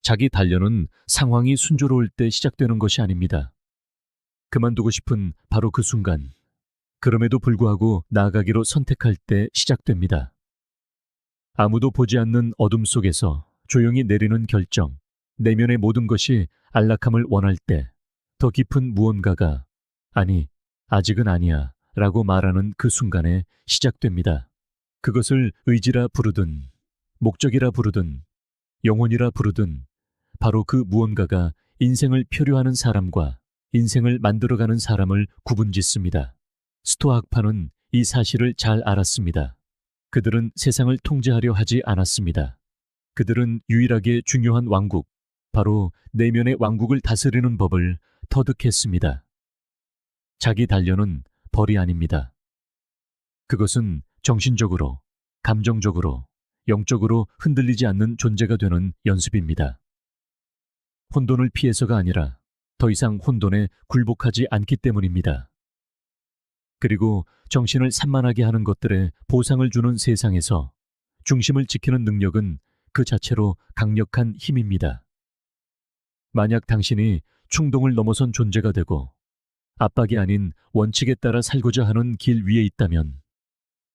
자기 단련은 상황이 순조로울 때 시작되는 것이 아닙니다. 그만두고 싶은 바로 그 순간, 그럼에도 불구하고 나아가기로 선택할 때 시작됩니다. 아무도 보지 않는 어둠 속에서 조용히 내리는 결정, 내면의 모든 것이 안락함을 원할 때 더 깊은 무언가가 아니, 아직은 아니야 라고 말하는 그 순간에 시작됩니다. 그것을 의지라 부르든 목적이라 부르든 영혼이라 부르든 바로 그 무언가가 인생을 표류하는 사람과 인생을 만들어가는 사람을 구분짓습니다. 스토아 학파는 이 사실을 잘 알았습니다. 그들은 세상을 통제하려 하지 않았습니다. 그들은 유일하게 중요한 왕국, 바로 내면의 왕국을 다스리는 법을 터득했습니다. 자기 단련은 벌이 아닙니다. 그것은 정신적으로, 감정적으로, 영적으로 흔들리지 않는 존재가 되는 연습입니다. 혼돈을 피해서가 아니라 더 이상 혼돈에 굴복하지 않기 때문입니다. 그리고 정신을 산만하게 하는 것들에 보상을 주는 세상에서 중심을 지키는 능력은 그 자체로 강력한 힘입니다. 만약 당신이 충동을 넘어선 존재가 되고 압박이 아닌 원칙에 따라 살고자 하는 길 위에 있다면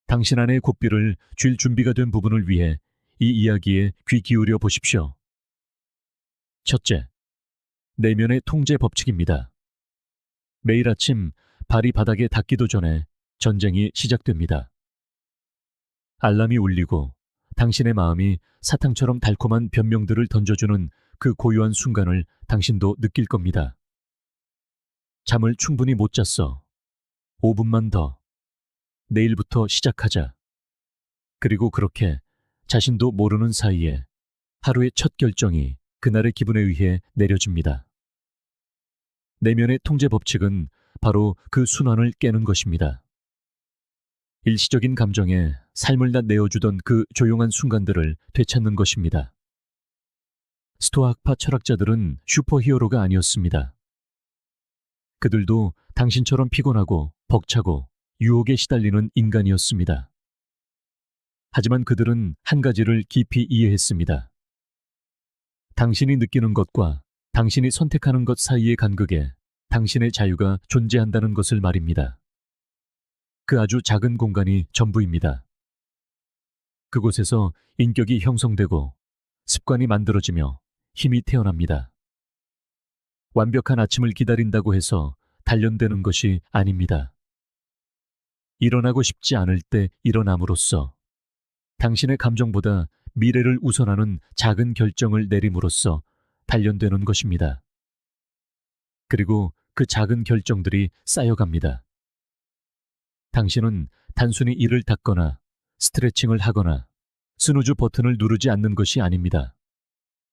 당신 안의 고삐를 쥘 준비가 된 부분을 위해 이 이야기에 귀 기울여 보십시오. 첫째, 내면의 통제 법칙입니다. 매일 아침 발이 바닥에 닿기도 전에 전쟁이 시작됩니다. 알람이 울리고 당신의 마음이 사탕처럼 달콤한 변명들을 던져주는 그 고요한 순간을 당신도 느낄 겁니다. 잠을 충분히 못 잤어. 5분만 더. 내일부터 시작하자. 그리고 그렇게 자신도 모르는 사이에 하루의 첫 결정이 그날의 기분에 의해 내려집니다. 내면의 통제 법칙은 바로 그 순환을 깨는 것입니다. 일시적인 감정에 삶을 다 내어주던 그 조용한 순간들을 되찾는 것입니다. 스토아학파 철학자들은 슈퍼히어로가 아니었습니다. 그들도 당신처럼 피곤하고 벅차고 유혹에 시달리는 인간이었습니다. 하지만 그들은 한 가지를 깊이 이해했습니다. 당신이 느끼는 것과 당신이 선택하는 것 사이의 간극에 당신의 자유가 존재한다는 것을 말입니다. 그 아주 작은 공간이 전부입니다. 그곳에서 인격이 형성되고 습관이 만들어지며 힘이 태어납니다. 완벽한 아침을 기다린다고 해서 단련되는 것이 아닙니다. 일어나고 싶지 않을 때 일어남으로써 당신의 감정보다 미래를 우선하는 작은 결정을 내림으로써 단련되는 것입니다. 그리고 그 작은 결정들이 쌓여갑니다. 당신은 단순히 이를 닦거나 스트레칭을 하거나 스누즈 버튼을 누르지 않는 것이 아닙니다.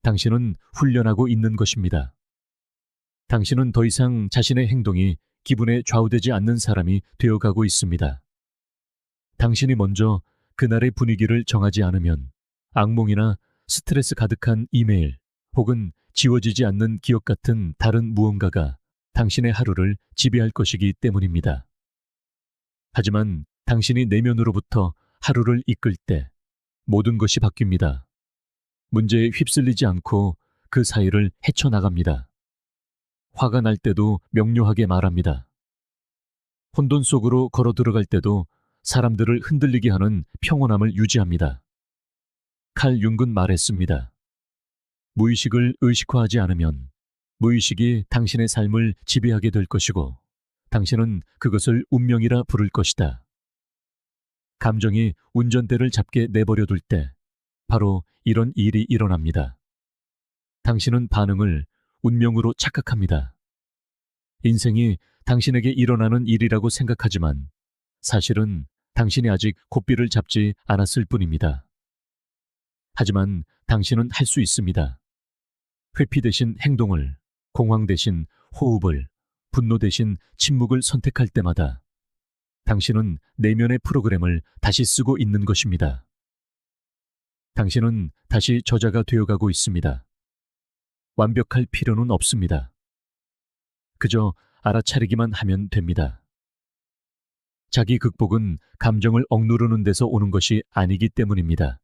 당신은 훈련하고 있는 것입니다. 당신은 더 이상 자신의 행동이 기분에 좌우되지 않는 사람이 되어가고 있습니다. 당신이 먼저 그날의 분위기를 정하지 않으면 악몽이나 스트레스 가득한 이메일 혹은 지워지지 않는 기억 같은 다른 무언가가 당신의 하루를 지배할 것이기 때문입니다. 하지만 당신이 내면으로부터 하루를 이끌 때 모든 것이 바뀝니다. 문제에 휩쓸리지 않고 그 사이를 헤쳐나갑니다. 화가 날 때도 명료하게 말합니다. 혼돈 속으로 걸어 들어갈 때도 사람들을 흔들리게 하는 평온함을 유지합니다. 칼 융은 말했습니다. 무의식을 의식화하지 않으면 무의식이 당신의 삶을 지배하게 될 것이고 당신은 그것을 운명이라 부를 것이다. 감정이 운전대를 잡게 내버려둘 때 바로 이런 일이 일어납니다. 당신은 반응을 운명으로 착각합니다. 인생이 당신에게 일어나는 일이라고 생각하지만 사실은 당신이 아직 고삐를 잡지 않았을 뿐입니다. 하지만 당신은 할 수 있습니다. 회피 대신 행동을, 공황 대신 호흡을, 분노 대신 침묵을 선택할 때마다 당신은 내면의 프로그램을 다시 쓰고 있는 것입니다. 당신은 다시 저자가 되어가고 있습니다. 완벽할 필요는 없습니다. 그저 알아차리기만 하면 됩니다. 자기 극복은 감정을 억누르는 데서 오는 것이 아니기 때문입니다.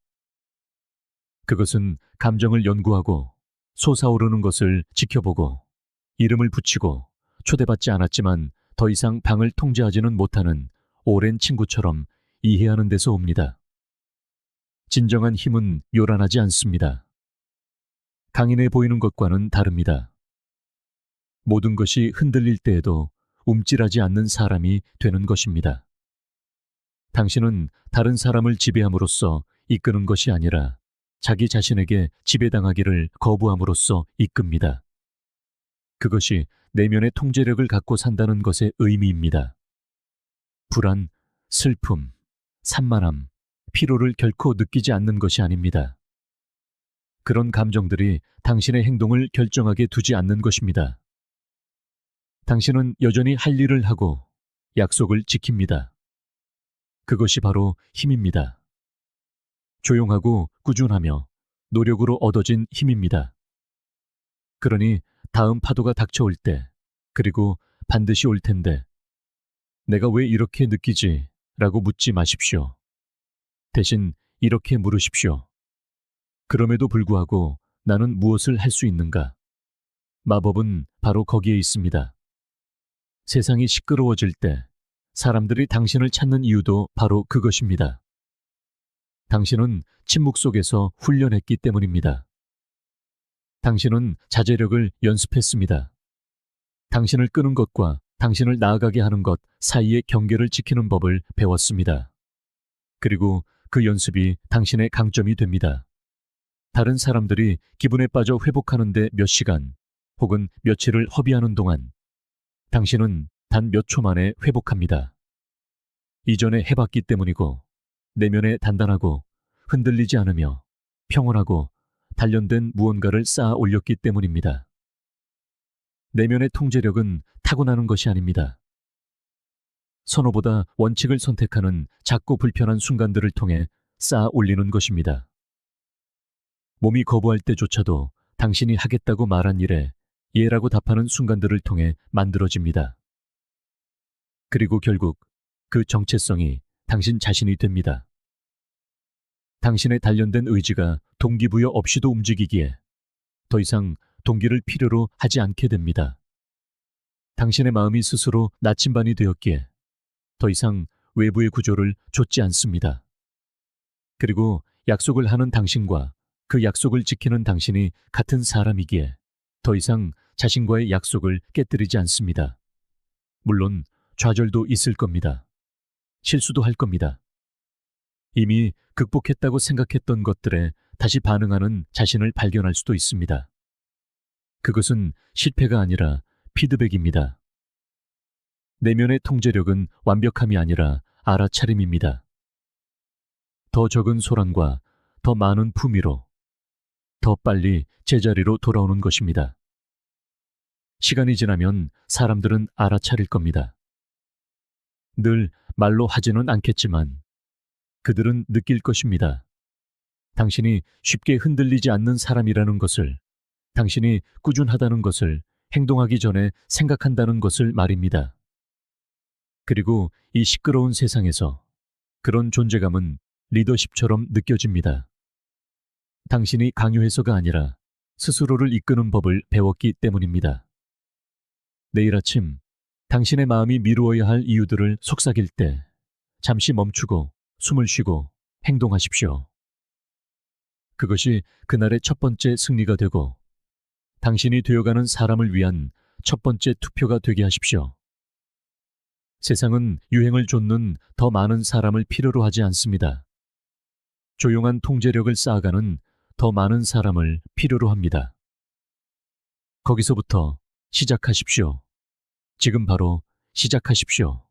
그것은 감정을 연구하고 솟아오르는 것을 지켜보고 이름을 붙이고 초대받지 않았지만 더 이상 방을 통제하지는 못하는 오랜 친구처럼 이해하는 데서 옵니다. 진정한 힘은 요란하지 않습니다. 강인해 보이는 것과는 다릅니다. 모든 것이 흔들릴 때에도 움찔하지 않는 사람이 되는 것입니다. 당신은 다른 사람을 지배함으로써 이끄는 것이 아니라 자기 자신에게 지배당하기를 거부함으로써 이끕니다. 그것이 내면의 통제력을 갖고 산다는 것의 의미입니다. 불안, 슬픔, 산만함, 피로를 결코 느끼지 않는 것이 아닙니다. 그런 감정들이 당신의 행동을 결정하게 두지 않는 것입니다. 당신은 여전히 할 일을 하고 약속을 지킵니다. 그것이 바로 힘입니다. 조용하고 꾸준하며 노력으로 얻어진 힘입니다. 그러니 다음 파도가 닥쳐올 때, 그리고 반드시 올 텐데, 내가 왜 이렇게 느끼지? 라고 묻지 마십시오. 대신 이렇게 물으십시오. 그럼에도 불구하고 나는 무엇을 할 수 있는가? 마법은 바로 거기에 있습니다. 세상이 시끄러워질 때 사람들이 당신을 찾는 이유도 바로 그것입니다. 당신은 침묵 속에서 훈련했기 때문입니다. 당신은 자제력을 연습했습니다. 당신을 끄는 것과 당신을 나아가게 하는 것 사이의 경계를 지키는 법을 배웠습니다. 그리고 그 연습이 당신의 강점이 됩니다. 다른 사람들이 기분에 빠져 회복하는데 몇 시간 혹은 며칠을 허비하는 동안 당신은 단 몇 초 만에 회복합니다. 이전에 해봤기 때문이고 내면에 단단하고 흔들리지 않으며 평온하고 단련된 무언가를 쌓아 올렸기 때문입니다. 내면의 통제력은 타고나는 것이 아닙니다. 선호보다 원칙을 선택하는 작고 불편한 순간들을 통해 쌓아 올리는 것입니다. 몸이 거부할 때조차도 당신이 하겠다고 말한 일에 예라고 답하는 순간들을 통해 만들어집니다. 그리고 결국 그 정체성이 당신 자신이 됩니다. 당신의 단련된 의지가 동기부여 없이도 움직이기에 더 이상 동기를 필요로 하지 않게 됩니다. 당신의 마음이 스스로 나침반이 되었기에 더 이상 외부의 구조를 좇지 않습니다. 그리고 약속을 하는 당신과 그 약속을 지키는 당신이 같은 사람이기에 더 이상 자신과의 약속을 깨뜨리지 않습니다. 물론 좌절도 있을 겁니다. 실수도 할 겁니다. 이미 극복했다고 생각했던 것들에 다시 반응하는 자신을 발견할 수도 있습니다. 그것은 실패가 아니라 피드백입니다. 내면의 통제력은 완벽함이 아니라 알아차림입니다. 더 적은 소란과 더 많은 품위로 더 빨리 제자리로 돌아오는 것입니다. 시간이 지나면 사람들은 알아차릴 겁니다. 늘 말로 하지는 않겠지만 그들은 느낄 것입니다. 당신이 쉽게 흔들리지 않는 사람이라는 것을, 당신이 꾸준하다는 것을 행동하기 전에 생각한다는 것을 말입니다. 그리고 이 시끄러운 세상에서 그런 존재감은 리더십처럼 느껴집니다. 당신이 강요해서가 아니라 스스로를 이끄는 법을 배웠기 때문입니다. 내일 아침 당신의 마음이 미루어야 할 이유들을 속삭일 때 잠시 멈추고 숨을 쉬고 행동하십시오. 그것이 그날의 첫 번째 승리가 되고 당신이 되어가는 사람을 위한 첫 번째 투표가 되게 하십시오. 세상은 유행을 좇는 더 많은 사람을 필요로 하지 않습니다. 조용한 통제력을 쌓아가는 더 많은 사람을 필요로 합니다. 거기서부터 시작하십시오. 지금 바로 시작하십시오.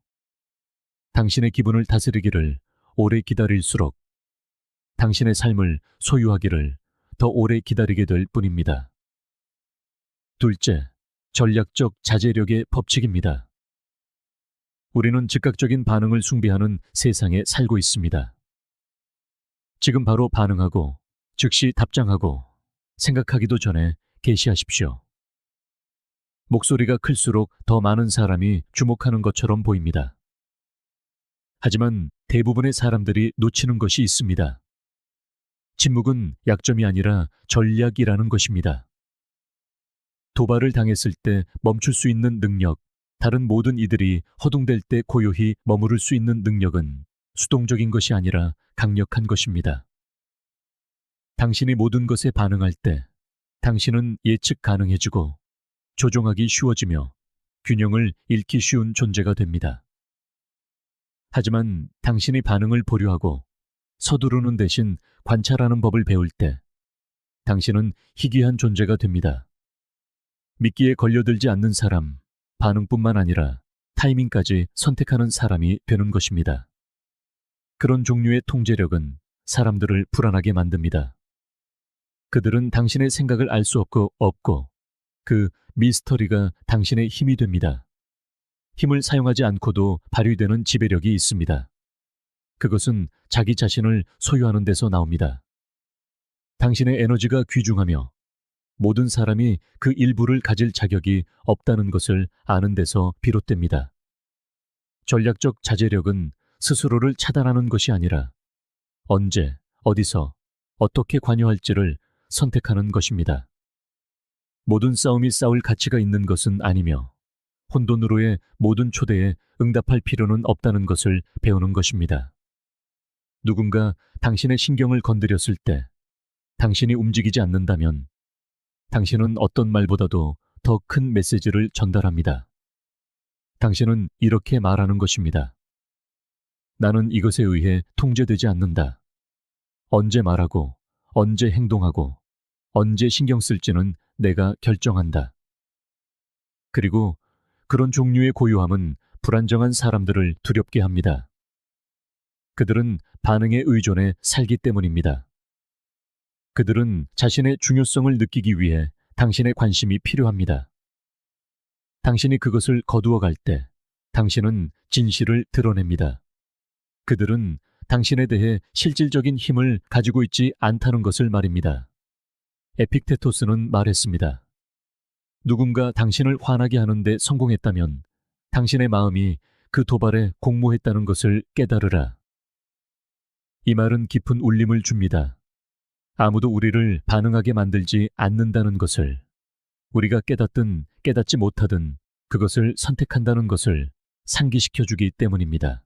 당신의 기분을 다스리기를 오래 기다릴수록 당신의 삶을 소유하기를 더 오래 기다리게 될 뿐입니다. 둘째, 전략적 자제력의 법칙입니다. 우리는 즉각적인 반응을 숭배하는 세상에 살고 있습니다. 지금 바로 반응하고 즉시 답장하고 생각하기도 전에 개시하십시오. 목소리가 클수록 더 많은 사람이 주목하는 것처럼 보입니다. 하지만 대부분의 사람들이 놓치는 것이 있습니다. 침묵은 약점이 아니라 전략이라는 것입니다. 도발을 당했을 때 멈출 수 있는 능력, 다른 모든 이들이 허둥댈 때 고요히 머무를 수 있는 능력은 수동적인 것이 아니라 강력한 것입니다. 당신이 모든 것에 반응할 때 당신은 예측 가능해지고 조종하기 쉬워지며 균형을 잃기 쉬운 존재가 됩니다. 하지만 당신이 반응을 보류하고 서두르는 대신 관찰하는 법을 배울 때 당신은 희귀한 존재가 됩니다. 미끼에 걸려들지 않는 사람, 반응뿐만 아니라 타이밍까지 선택하는 사람이 되는 것입니다. 그런 종류의 통제력은 사람들을 불안하게 만듭니다. 그들은 당신의 생각을 알 수 없고 그 미스터리가 당신의 힘이 됩니다. 힘을 사용하지 않고도 발휘되는 지배력이 있습니다. 그것은 자기 자신을 소유하는 데서 나옵니다. 당신의 에너지가 귀중하며 모든 사람이 그 일부를 가질 자격이 없다는 것을 아는 데서 비롯됩니다. 전략적 자제력은 스스로를 차단하는 것이 아니라 언제, 어디서, 어떻게 관여할지를 선택하는 것입니다. 모든 싸움이 싸울 가치가 있는 것은 아니며 혼돈으로의 모든 초대에 응답할 필요는 없다는 것을 배우는 것입니다. 누군가 당신의 신경을 건드렸을 때 당신이 움직이지 않는다면 당신은 어떤 말보다도 더 큰 메시지를 전달합니다. 당신은 이렇게 말하는 것입니다. 나는 이것에 의해 통제되지 않는다. 언제 말하고, 언제 행동하고, 언제 신경 쓸지는 내가 결정한다. 그리고 그런 종류의 고요함은 불안정한 사람들을 두렵게 합니다. 그들은 반응에 의존해 살기 때문입니다. 그들은 자신의 중요성을 느끼기 위해 당신의 관심이 필요합니다. 당신이 그것을 거두어 갈 때 당신은 진실을 드러냅니다. 그들은 당신에 대해 실질적인 힘을 가지고 있지 않다는 것을 말입니다. 에픽테토스는 말했습니다. 누군가 당신을 화나게 하는데 성공했다면 당신의 마음이 그 도발에 공모했다는 것을 깨달으라. 이 말은 깊은 울림을 줍니다. 아무도 우리를 반응하게 만들지 않는다는 것을, 우리가 깨닫든 깨닫지 못하든 그것을 선택한다는 것을 상기시켜주기 때문입니다.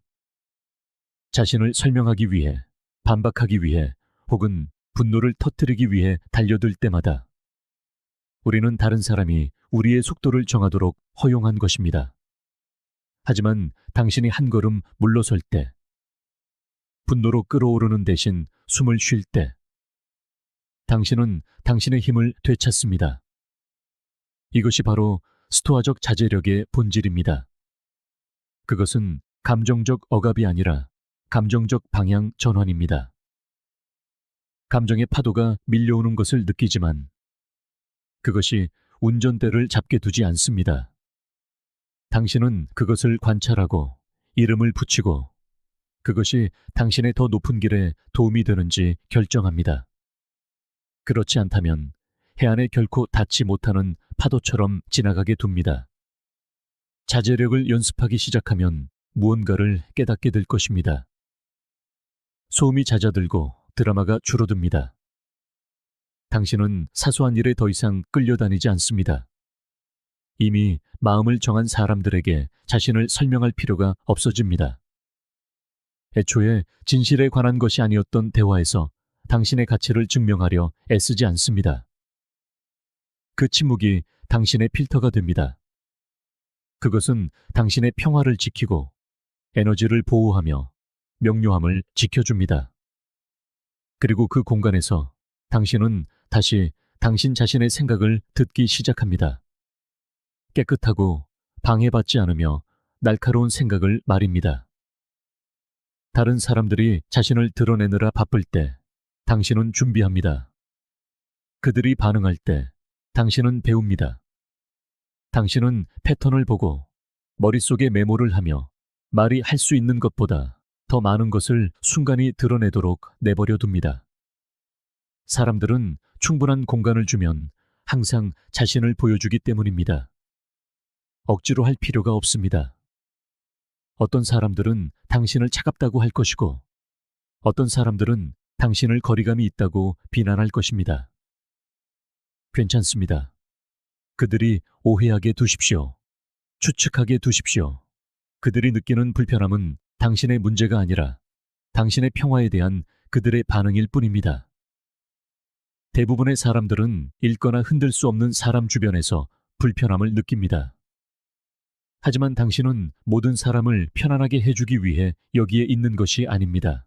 자신을 설명하기 위해, 반박하기 위해, 혹은 분노를 터뜨리기 위해 달려들 때마다 우리는 다른 사람이 우리의 속도를 정하도록 허용한 것입니다. 하지만 당신이 한 걸음 물러설 때, 분노로 끓어오르는 대신 숨을 쉴 때, 당신은 당신의 힘을 되찾습니다. 이것이 바로 스토아적 자제력의 본질입니다. 그것은 감정적 억압이 아니라 감정적 방향 전환입니다. 감정의 파도가 밀려오는 것을 느끼지만 그것이 운전대를 잡게 두지 않습니다. 당신은 그것을 관찰하고 이름을 붙이고 그것이 당신의 더 높은 길에 도움이 되는지 결정합니다. 그렇지 않다면 해안에 결코 닿지 못하는 파도처럼 지나가게 둡니다. 자제력을 연습하기 시작하면 무언가를 깨닫게 될 것입니다. 소음이 잦아들고 드라마가 줄어듭니다. 당신은 사소한 일에 더 이상 끌려다니지 않습니다. 이미 마음을 정한 사람들에게 자신을 설명할 필요가 없어집니다. 애초에 진실에 관한 것이 아니었던 대화에서 당신의 가치를 증명하려 애쓰지 않습니다. 그 침묵이 당신의 필터가 됩니다. 그것은 당신의 평화를 지키고 에너지를 보호하며 명료함을 지켜줍니다. 그리고 그 공간에서 당신은 다시 당신 자신의 생각을 듣기 시작합니다. 깨끗하고 방해받지 않으며 날카로운 생각을 말입니다. 다른 사람들이 자신을 드러내느라 바쁠 때 당신은 준비합니다. 그들이 반응할 때 당신은 배웁니다. 당신은 패턴을 보고 머릿속에 메모를 하며 말이 할 수 있는 것보다 더 많은 것을 순간이 드러내도록 내버려 둡니다. 사람들은 충분한 공간을 주면 항상 자신을 보여주기 때문입니다. 억지로 할 필요가 없습니다. 어떤 사람들은 당신을 차갑다고 할 것이고 어떤 사람들은 당신을 거리감이 있다고 비난할 것입니다. 괜찮습니다. 그들이 오해하게 두십시오. 추측하게 두십시오. 그들이 느끼는 불편함은 당신의 문제가 아니라 당신의 평화에 대한 그들의 반응일 뿐입니다. 대부분의 사람들은 읽거나 흔들 수 없는 사람 주변에서 불편함을 느낍니다. 하지만 당신은 모든 사람을 편안하게 해주기 위해 여기에 있는 것이 아닙니다.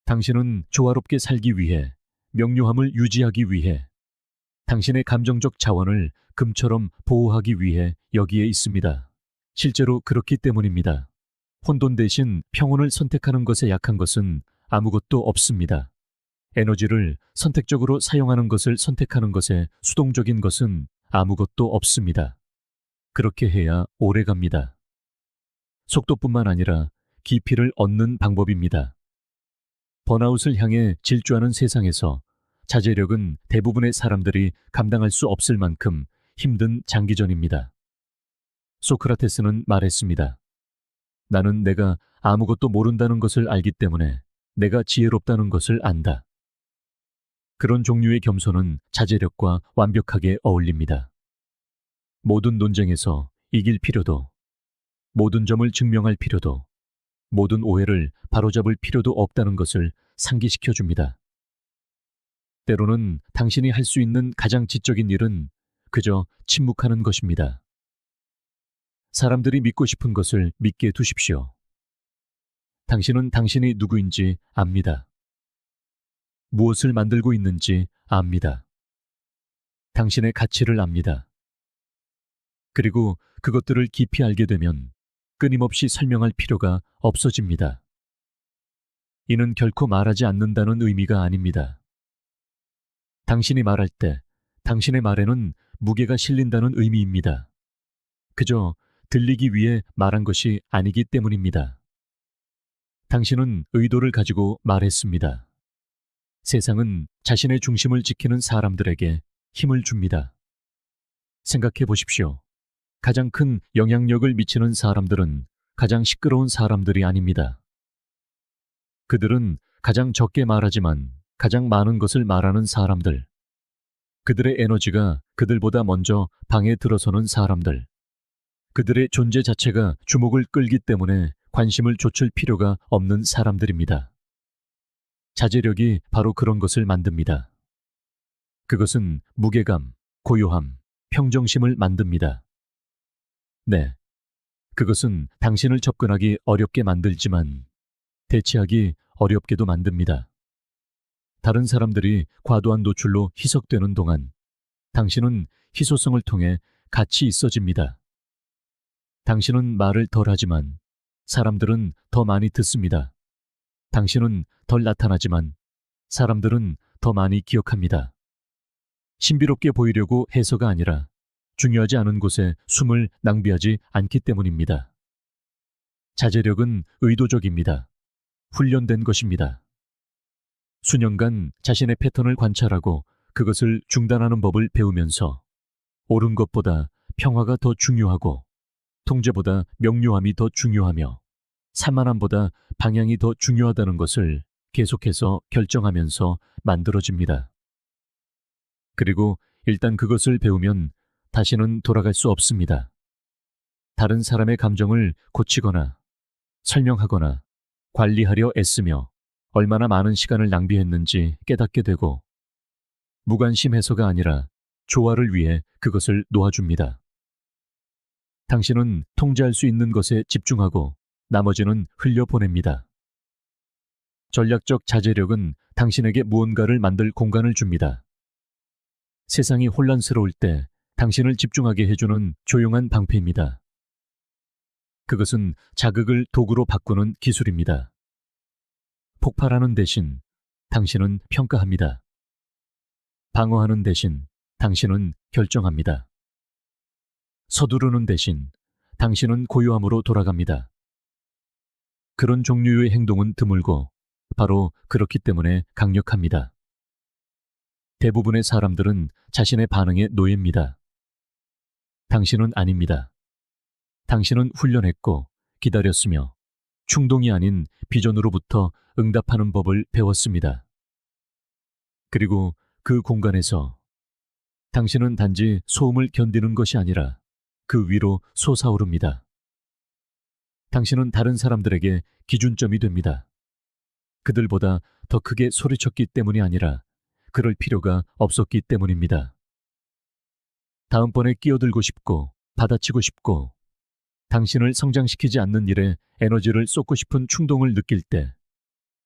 당신은 조화롭게 살기 위해, 명료함을 유지하기 위해, 당신의 감정적 자원을 금처럼 보호하기 위해 여기에 있습니다. 실제로 그렇기 때문입니다. 혼돈 대신 평온을 선택하는 것에 약한 것은 아무것도 없습니다. 에너지를 선택적으로 사용하는 것을 선택하는 것에 수동적인 것은 아무것도 없습니다. 그렇게 해야 오래 갑니다. 속도뿐만 아니라 깊이를 얻는 방법입니다. 번아웃을 향해 질주하는 세상에서 자제력은 대부분의 사람들이 감당할 수 없을 만큼 힘든 장기전입니다. 소크라테스는 말했습니다. 나는 내가 아무것도 모른다는 것을 알기 때문에 내가 지혜롭다는 것을 안다. 그런 종류의 겸손은 자제력과 완벽하게 어울립니다. 모든 논쟁에서 이길 필요도, 모든 점을 증명할 필요도, 모든 오해를 바로잡을 필요도 없다는 것을 상기시켜 줍니다. 때로는 당신이 할 수 있는 가장 지적인 일은 그저 침묵하는 것입니다. 사람들이 믿고 싶은 것을 믿게 두십시오. 당신은 당신이 누구인지 압니다. 무엇을 만들고 있는지 압니다. 당신의 가치를 압니다. 그리고 그것들을 깊이 알게 되면 끊임없이 설명할 필요가 없어집니다. 이는 결코 말하지 않는다는 의미가 아닙니다. 당신이 말할 때 당신의 말에는 무게가 실린다는 의미입니다. 그저 들리기 위해 말한 것이 아니기 때문입니다. 당신은 의도를 가지고 말했습니다. 세상은 자신의 중심을 지키는 사람들에게 힘을 줍니다. 생각해 보십시오. 가장 큰 영향력을 미치는 사람들은 가장 시끄러운 사람들이 아닙니다. 그들은 가장 적게 말하지만 가장 많은 것을 말하는 사람들. 그들의 에너지가 그들보다 먼저 방에 들어서는 사람들. 그들의 존재 자체가 주목을 끌기 때문에 관심을 좇을 필요가 없는 사람들입니다. 자제력이 바로 그런 것을 만듭니다. 그것은 무게감, 고요함, 평정심을 만듭니다. 네, 그것은 당신을 접근하기 어렵게 만들지만 대체하기 어렵게도 만듭니다. 다른 사람들이 과도한 노출로 희석되는 동안 당신은 희소성을 통해 같이 있어집니다. 당신은 말을 덜 하지만 사람들은 더 많이 듣습니다. 당신은 덜 나타나지만 사람들은 더 많이 기억합니다. 신비롭게 보이려고 해서가 아니라 중요하지 않은 곳에 숨을 낭비하지 않기 때문입니다. 자제력은 의도적입니다. 훈련된 것입니다. 수년간 자신의 패턴을 관찰하고 그것을 중단하는 법을 배우면서 옳은 것보다 평화가 더 중요하고 통제보다 명료함이 더 중요하며 산만함보다 방향이 더 중요하다는 것을 계속해서 결정하면서 만들어집니다. 그리고 일단 그것을 배우면 다시는 돌아갈 수 없습니다. 다른 사람의 감정을 고치거나 설명하거나 관리하려 애쓰며 얼마나 많은 시간을 낭비했는지 깨닫게 되고 무관심해서가 아니라 조화를 위해 그것을 놓아줍니다. 당신은 통제할 수 있는 것에 집중하고 나머지는 흘려보냅니다. 전략적 자제력은 당신에게 무언가를 만들 공간을 줍니다. 세상이 혼란스러울 때 당신을 집중하게 해주는 조용한 방패입니다. 그것은 자극을 도구로 바꾸는 기술입니다. 폭발하는 대신 당신은 평가합니다. 방어하는 대신 당신은 결정합니다. 서두르는 대신 당신은 고요함으로 돌아갑니다. 그런 종류의 행동은 드물고 바로 그렇기 때문에 강력합니다. 대부분의 사람들은 자신의 반응의 노예입니다. 당신은 아닙니다. 당신은 훈련했고 기다렸으며 충동이 아닌 비전으로부터 응답하는 법을 배웠습니다. 그리고 그 공간에서 당신은 단지 소음을 견디는 것이 아니라 그 위로 솟아오릅니다. 당신은 다른 사람들에게 기준점이 됩니다. 그들보다 더 크게 소리쳤기 때문이 아니라 그럴 필요가 없었기 때문입니다. 다음번에 끼어들고 싶고 받아치고 싶고 당신을 성장시키지 않는 일에 에너지를 쏟고 싶은 충동을 느낄 때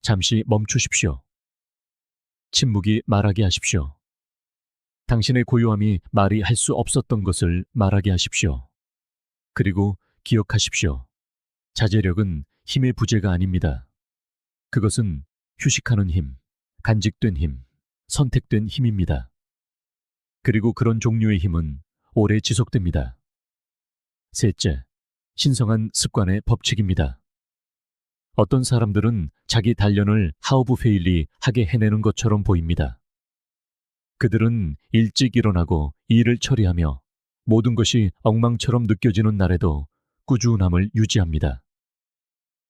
잠시 멈추십시오. 침묵이 말하게 하십시오. 당신의 고요함이 말이 할 수 없었던 것을 말하게 하십시오. 그리고 기억하십시오. 자제력은 힘의 부재가 아닙니다. 그것은 휴식하는 힘, 간직된 힘, 선택된 힘입니다. 그리고 그런 종류의 힘은 오래 지속됩니다. 셋째, 신성한 습관의 법칙입니다. 어떤 사람들은 자기 단련을 하우브 페일리 하게 해내는 것처럼 보입니다. 그들은 일찍 일어나고 일을 처리하며 모든 것이 엉망처럼 느껴지는 날에도 꾸준함을 유지합니다.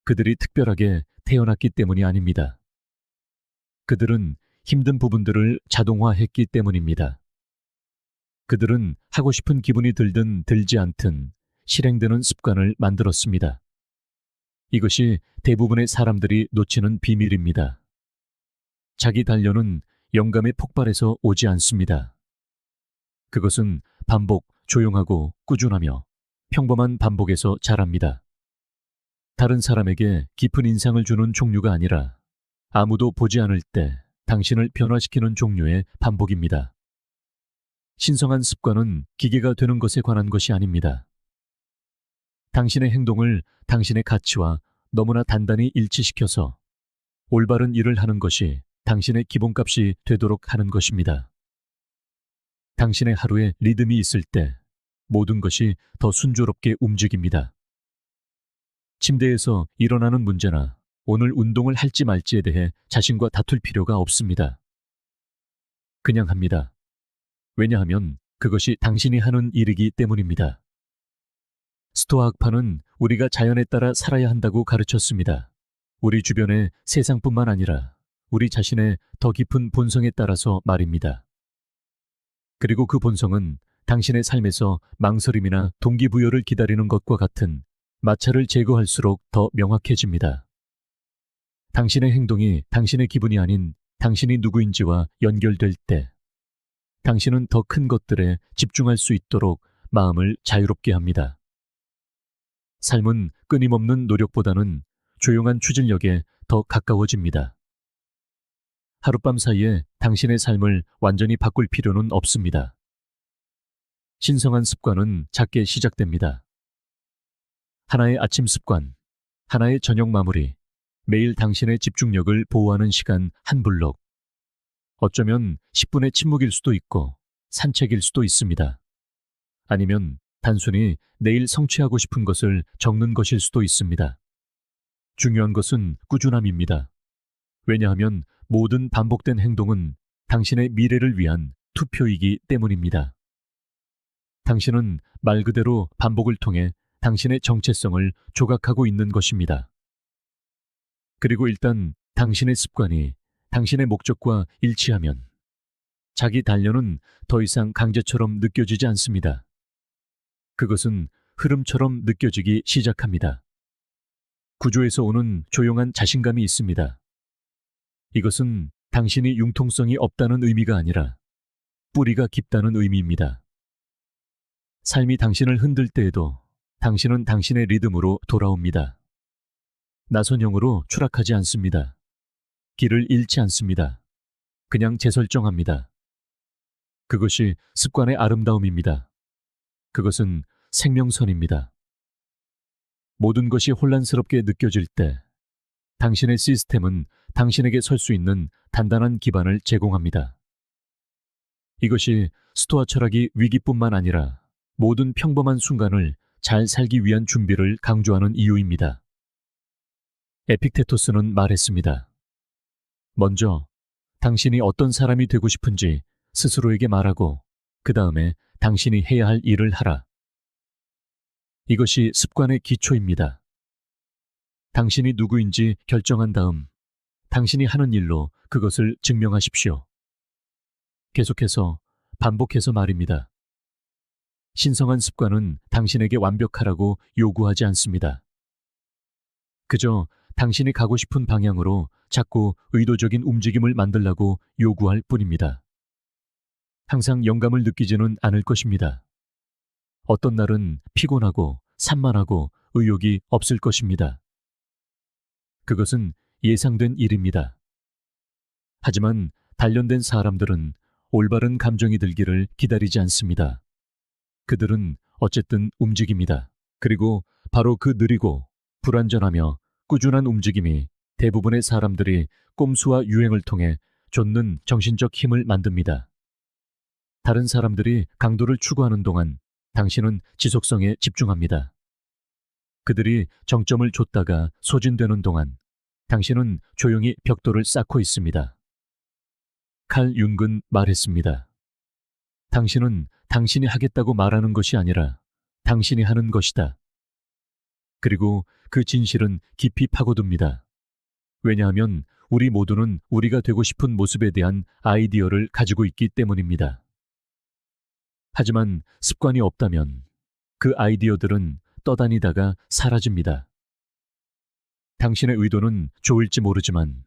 그들이 특별하게 태어났기 때문이 아닙니다. 그들은 힘든 부분들을 자동화했기 때문입니다. 그들은 하고 싶은 기분이 들든 들지 않든 실행되는 습관을 만들었습니다. 이것이 대부분의 사람들이 놓치는 비밀입니다. 자기 단련은 영감의 폭발에서 오지 않습니다. 그것은 반복, 조용하고 꾸준하며 평범한 반복에서 자랍니다. 다른 사람에게 깊은 인상을 주는 종류가 아니라 아무도 보지 않을 때 당신을 변화시키는 종류의 반복입니다. 신성한 습관은 기계가 되는 것에 관한 것이 아닙니다. 당신의 행동을 당신의 가치와 너무나 단단히 일치시켜서 올바른 일을 하는 것이 당신의 기본값이 되도록 하는 것입니다. 당신의 하루에 리듬이 있을 때 모든 것이 더 순조롭게 움직입니다. 침대에서 일어나는 문제나 오늘 운동을 할지 말지에 대해 자신과 다툴 필요가 없습니다. 그냥 합니다. 왜냐하면 그것이 당신이 하는 일이기 때문입니다. 스토아 학파는 우리가 자연에 따라 살아야 한다고 가르쳤습니다. 우리 주변의 세상뿐만 아니라 우리 자신의 더 깊은 본성에 따라서 말입니다. 그리고 그 본성은 당신의 삶에서 망설임이나 동기부여를 기다리는 것과 같은 마찰을 제거할수록 더 명확해집니다. 당신의 행동이 당신의 기분이 아닌 당신이 누구인지와 연결될 때 당신은 더 큰 것들에 집중할 수 있도록 마음을 자유롭게 합니다. 삶은 끊임없는 노력보다는 조용한 추진력에 더 가까워집니다. 하룻밤 사이에 당신의 삶을 완전히 바꿀 필요는 없습니다. 신성한 습관은 작게 시작됩니다. 하나의 아침 습관, 하나의 저녁 마무리, 매일 당신의 집중력을 보호하는 시간 한 블록. 어쩌면 10분의 침묵일 수도 있고 산책일 수도 있습니다. 아니면 단순히 내일 성취하고 싶은 것을 적는 것일 수도 있습니다. 중요한 것은 꾸준함입니다. 왜냐하면 모든 반복된 행동은 당신의 미래를 위한 투표이기 때문입니다. 당신은 말 그대로 반복을 통해 당신의 정체성을 조각하고 있는 것입니다. 그리고 일단 당신의 습관이 당신의 목적과 일치하면 자기 단련은 더 이상 강제처럼 느껴지지 않습니다. 그것은 흐름처럼 느껴지기 시작합니다. 구조에서 오는 조용한 자신감이 있습니다. 이것은 당신이 융통성이 없다는 의미가 아니라 뿌리가 깊다는 의미입니다. 삶이 당신을 흔들 때에도 당신은 당신의 리듬으로 돌아옵니다. 나선형으로 추락하지 않습니다. 길을 잃지 않습니다. 그냥 재설정합니다. 그것이 습관의 아름다움입니다. 그것은 생명선입니다. 모든 것이 혼란스럽게 느껴질 때 당신의 시스템은 당신에게 설 수 있는 단단한 기반을 제공합니다. 이것이 스토아 철학이 위기뿐만 아니라 모든 평범한 순간을 잘 살기 위한 준비를 강조하는 이유입니다. 에픽테토스는 말했습니다. 먼저 당신이 어떤 사람이 되고 싶은지 스스로에게 말하고 그 다음에 당신이 해야 할 일을 하라. 이것이 습관의 기초입니다. 당신이 누구인지 결정한 다음 당신이 하는 일로 그것을 증명하십시오. 계속해서 반복해서 말입니다. 신성한 습관은 당신에게 완벽하라고 요구하지 않습니다. 그저 당신이 가고 싶은 방향으로 자꾸 의도적인 움직임을 만들라고 요구할 뿐입니다. 항상 영감을 느끼지는 않을 것입니다. 어떤 날은 피곤하고 산만하고 의욕이 없을 것입니다. 그것은 예상된 일입니다. 하지만 단련된 사람들은 올바른 감정이 들기를 기다리지 않습니다. 그들은 어쨌든 움직입니다. 그리고 바로 그 느리고 불완전하며 꾸준한 움직임이 대부분의 사람들이 꼼수와 유행을 통해 좇는 정신적 힘을 만듭니다. 다른 사람들이 강도를 추구하는 동안 당신은 지속성에 집중합니다. 그들이 정점을 좇다가 소진되는 동안 당신은 조용히 벽돌을 쌓고 있습니다. 칼 융근 말했습니다. 당신은 당신이 하겠다고 말하는 것이 아니라 당신이 하는 것이다. 그리고 그 진실은 깊이 파고듭니다. 왜냐하면 우리 모두는 우리가 되고 싶은 모습에 대한 아이디어를 가지고 있기 때문입니다. 하지만 습관이 없다면 그 아이디어들은 떠다니다가 사라집니다. 당신의 의도는 좋을지 모르지만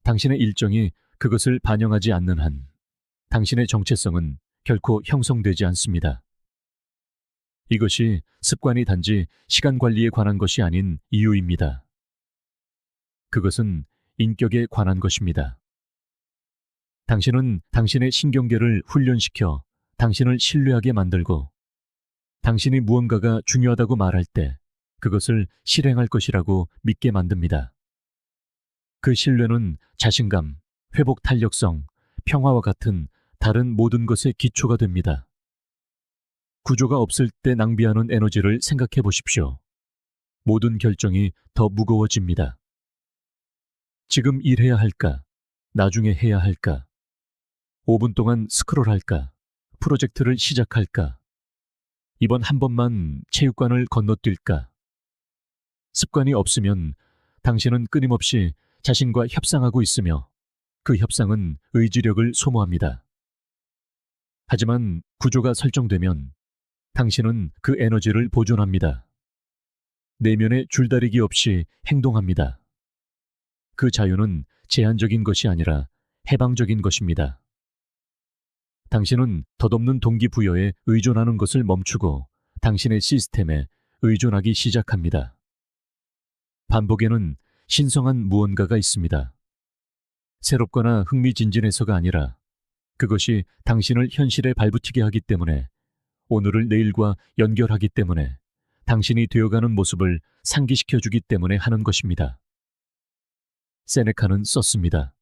당신의 일정이 그것을 반영하지 않는 한 당신의 정체성은 결코 형성되지 않습니다. 이것이 습관이 단지 시간 관리에 관한 것이 아닌 이유입니다. 그것은 인격에 관한 것입니다. 당신은 당신의 신경계를 훈련시켜 당신을 신뢰하게 만들고 당신이 무언가가 중요하다고 말할 때 그것을 실행할 것이라고 믿게 만듭니다. 그 신뢰는 자신감, 회복 탄력성, 평화와 같은 다른 모든 것의 기초가 됩니다. 구조가 없을 때 낭비하는 에너지를 생각해 보십시오. 모든 결정이 더 무거워집니다. 지금 일해야 할까? 나중에 해야 할까? 5분 동안 스크롤할까? 프로젝트를 시작할까? 이번 한 번만 체육관을 건너뛸까? 습관이 없으면 당신은 끊임없이 자신과 협상하고 있으며 그 협상은 의지력을 소모합니다. 하지만 구조가 설정되면 당신은 그 에너지를 보존합니다. 내면의 줄다리기 없이 행동합니다. 그 자유는 제한적인 것이 아니라 해방적인 것입니다. 당신은 덧없는 동기부여에 의존하는 것을 멈추고 당신의 시스템에 의존하기 시작합니다. 반복에는 신성한 무언가가 있습니다. 새롭거나 흥미진진해서가 아니라 그것이 당신을 현실에 발붙이게 하기 때문에 오늘을 내일과 연결하기 때문에 당신이 되어가는 모습을 상기시켜주기 때문에 하는 것입니다. 세네카는 썼습니다.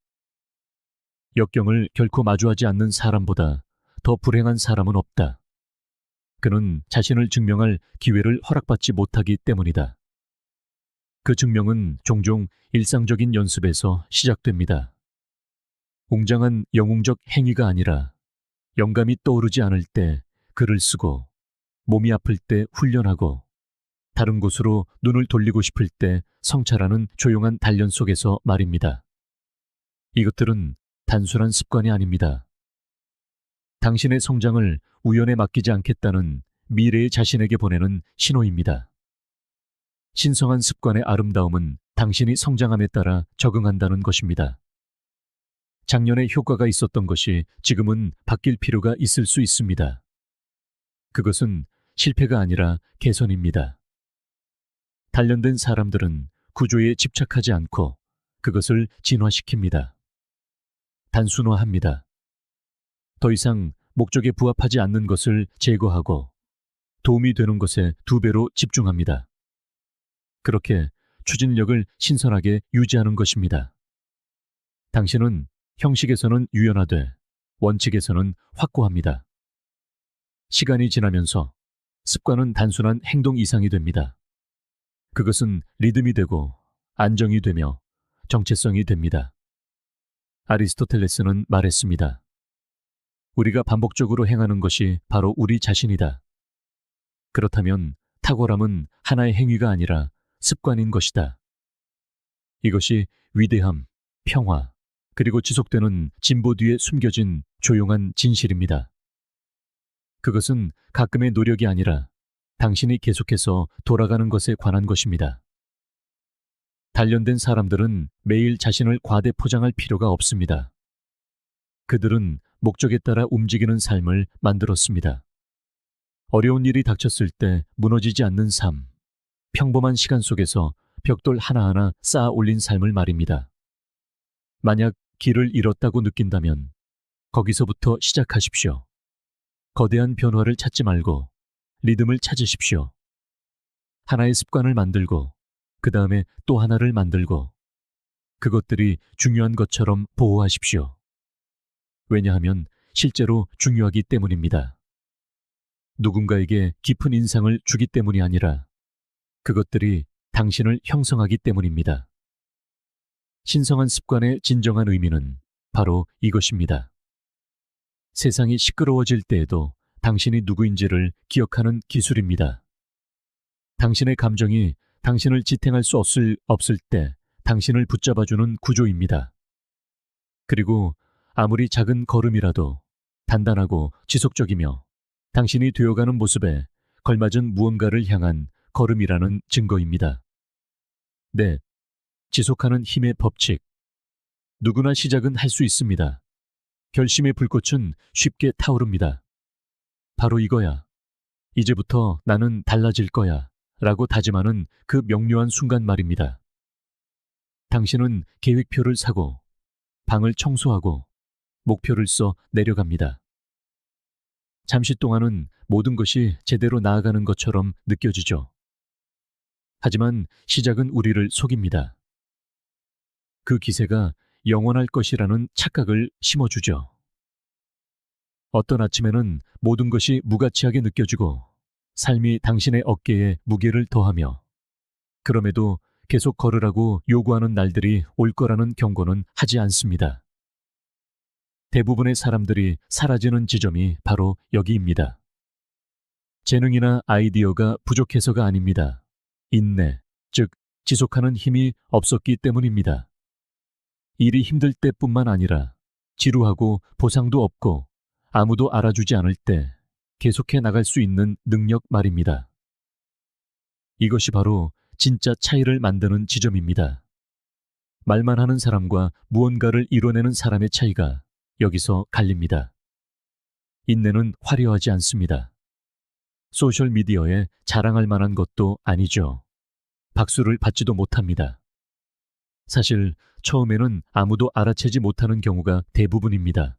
역경을 결코 마주하지 않는 사람보다 더 불행한 사람은 없다. 그는 자신을 증명할 기회를 허락받지 못하기 때문이다. 그 증명은 종종 일상적인 연습에서 시작됩니다. 웅장한 영웅적 행위가 아니라 영감이 떠오르지 않을 때 글을 쓰고 몸이 아플 때 훈련하고 다른 곳으로 눈을 돌리고 싶을 때 성찰하는 조용한 단련 속에서 말입니다. 이것들은 단순한 습관이 아닙니다. 당신의 성장을 우연에 맡기지 않겠다는 미래의 자신에게 보내는 신호입니다. 신성한 습관의 아름다움은 당신이 성장함에 따라 적응한다는 것입니다. 작년에 효과가 있었던 것이 지금은 바뀔 필요가 있을 수 있습니다. 그것은 실패가 아니라 개선입니다. 단련된 사람들은 구조에 집착하지 않고 그것을 진화시킵니다. 단순화합니다. 더 이상 목적에 부합하지 않는 것을 제거하고 도움이 되는 것에 2배로 집중합니다. 그렇게 추진력을 신선하게 유지하는 것입니다. 당신은 형식에서는 유연하되 원칙에서는 확고합니다. 시간이 지나면서 습관은 단순한 행동 이상이 됩니다. 그것은 리듬이 되고 안정이 되며 정체성이 됩니다. 아리스토텔레스는 말했습니다. 우리가 반복적으로 행하는 것이 바로 우리 자신이다. 그렇다면 탁월함은 하나의 행위가 아니라 습관인 것이다. 이것이 위대함, 평화, 그리고 지속되는 진보 뒤에 숨겨진 조용한 진실입니다. 그것은 가끔의 노력이 아니라 당신이 계속해서 돌아가는 것에 관한 것입니다. 단련된 사람들은 매일 자신을 과대 포장할 필요가 없습니다. 그들은 목적에 따라 움직이는 삶을 만들었습니다. 어려운 일이 닥쳤을 때 무너지지 않는 삶, 평범한 시간 속에서 벽돌 하나하나 쌓아 올린 삶을 말입니다. 만약 길을 잃었다고 느낀다면 거기서부터 시작하십시오. 거대한 변화를 찾지 말고 리듬을 찾으십시오. 하나의 습관을 만들고 그 다음에 또 하나를 만들고 그것들이 중요한 것처럼 보호하십시오. 왜냐하면 실제로 중요하기 때문입니다. 누군가에게 깊은 인상을 주기 때문이 아니라 그것들이 당신을 형성하기 때문입니다. 신성한 습관의 진정한 의미는 바로 이것입니다. 세상이 시끄러워질 때에도 당신이 누구인지를 기억하는 기술입니다. 당신의 감정이 당신을 지탱할 수 없을 때 당신을 붙잡아주는 구조입니다. 그리고 아무리 작은 걸음이라도 단단하고 지속적이며 당신이 되어가는 모습에 걸맞은 무언가를 향한 걸음이라는 증거입니다. 네, 지속하는 힘의 법칙. 누구나 시작은 할 수 있습니다. 결심의 불꽃은 쉽게 타오릅니다. 바로 이거야. 이제부터 나는 달라질 거야. 라고 다짐하는 그 명료한 순간 말입니다. 당신은 계획표를 사고 방을 청소하고 목표를 써 내려갑니다. 잠시 동안은 모든 것이 제대로 나아가는 것처럼 느껴지죠. 하지만 시작은 우리를 속입니다. 그 기세가 영원할 것이라는 착각을 심어주죠. 어떤 아침에는 모든 것이 무가치하게 느껴지고 삶이 당신의 어깨에 무게를 더하며 그럼에도 계속 걸으라고 요구하는 날들이 올 거라는 경고는 하지 않습니다. 대부분의 사람들이 사라지는 지점이 바로 여기입니다. 재능이나 아이디어가 부족해서가 아닙니다. 인내, 즉 지속하는 힘이 없었기 때문입니다. 일이 힘들 때뿐만 아니라 지루하고 보상도 없고 아무도 알아주지 않을 때 계속해 나갈 수 있는 능력 말입니다. 이것이 바로 진짜 차이를 만드는 지점입니다. 말만 하는 사람과 무언가를 이뤄내는 사람의 차이가 여기서 갈립니다. 인내는 화려하지 않습니다. 소셜미디어에 자랑할 만한 것도 아니죠. 박수를 받지도 못합니다. 사실 처음에는 아무도 알아채지 못하는 경우가 대부분입니다.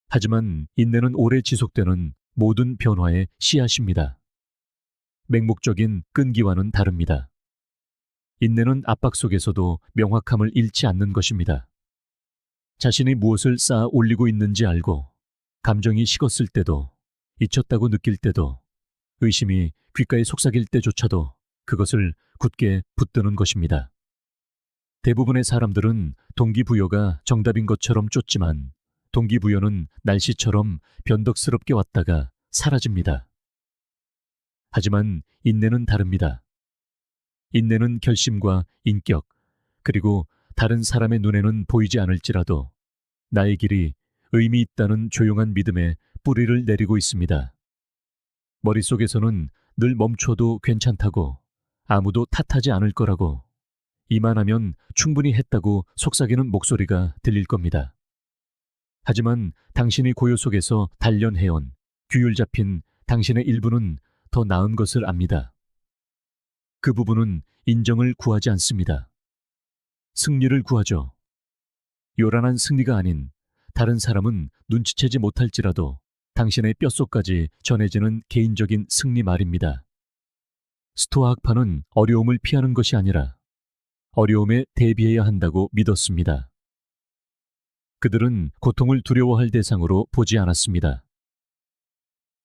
하지만 인내는 오래 지속되는 모든 변화의 씨앗입니다. 맹목적인 끈기와는 다릅니다. 인내는 압박 속에서도 명확함을 잃지 않는 것입니다. 자신이 무엇을 쌓아 올리고 있는지 알고 감정이 식었을 때도 잊혔다고 느낄 때도 의심이 귓가에 속삭일 때조차도 그것을 굳게 붙드는 것입니다. 대부분의 사람들은 동기부여가 정답인 것처럼 쫓지만 동기부여는 날씨처럼 변덕스럽게 왔다가 사라집니다. 하지만 인내는 다릅니다. 인내는 결심과 인격, 그리고 다른 사람의 눈에는 보이지 않을지라도 나의 길이 의미 있다는 조용한 믿음에 뿌리를 내리고 있습니다. 머릿속에서는 늘 멈춰도 괜찮다고, 아무도 탓하지 않을 거라고, 이만하면 충분히 했다고 속삭이는 목소리가 들릴 겁니다. 하지만 당신이 고요 속에서 단련해온 규율 잡힌 당신의 일부는 더 나은 것을 압니다. 그 부분은 인정을 구하지 않습니다. 승리를 구하죠. 요란한 승리가 아닌 다른 사람은 눈치채지 못할지라도 당신의 뼛속까지 전해지는 개인적인 승리 말입니다. 스토아 학파는 어려움을 피하는 것이 아니라 어려움에 대비해야 한다고 믿었습니다. 그들은 고통을 두려워할 대상으로 보지 않았습니다.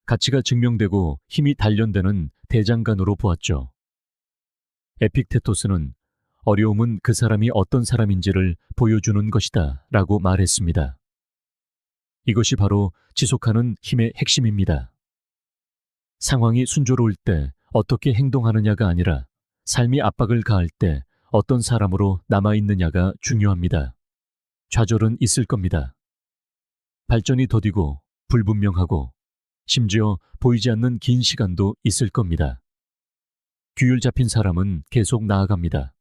가치가 증명되고 힘이 단련되는 대장간으로 보았죠. 에픽테토스는 어려움은 그 사람이 어떤 사람인지를 보여주는 것이다 라고 말했습니다. 이것이 바로 지속하는 힘의 핵심입니다. 상황이 순조로울 때 어떻게 행동하느냐가 아니라 삶이 압박을 가할 때 어떤 사람으로 남아있느냐가 중요합니다. 좌절은 있을 겁니다. 발전이 더디고 불분명하고 심지어 보이지 않는 긴 시간도 있을 겁니다. 규율 잡힌 사람은 계속 나아갑니다.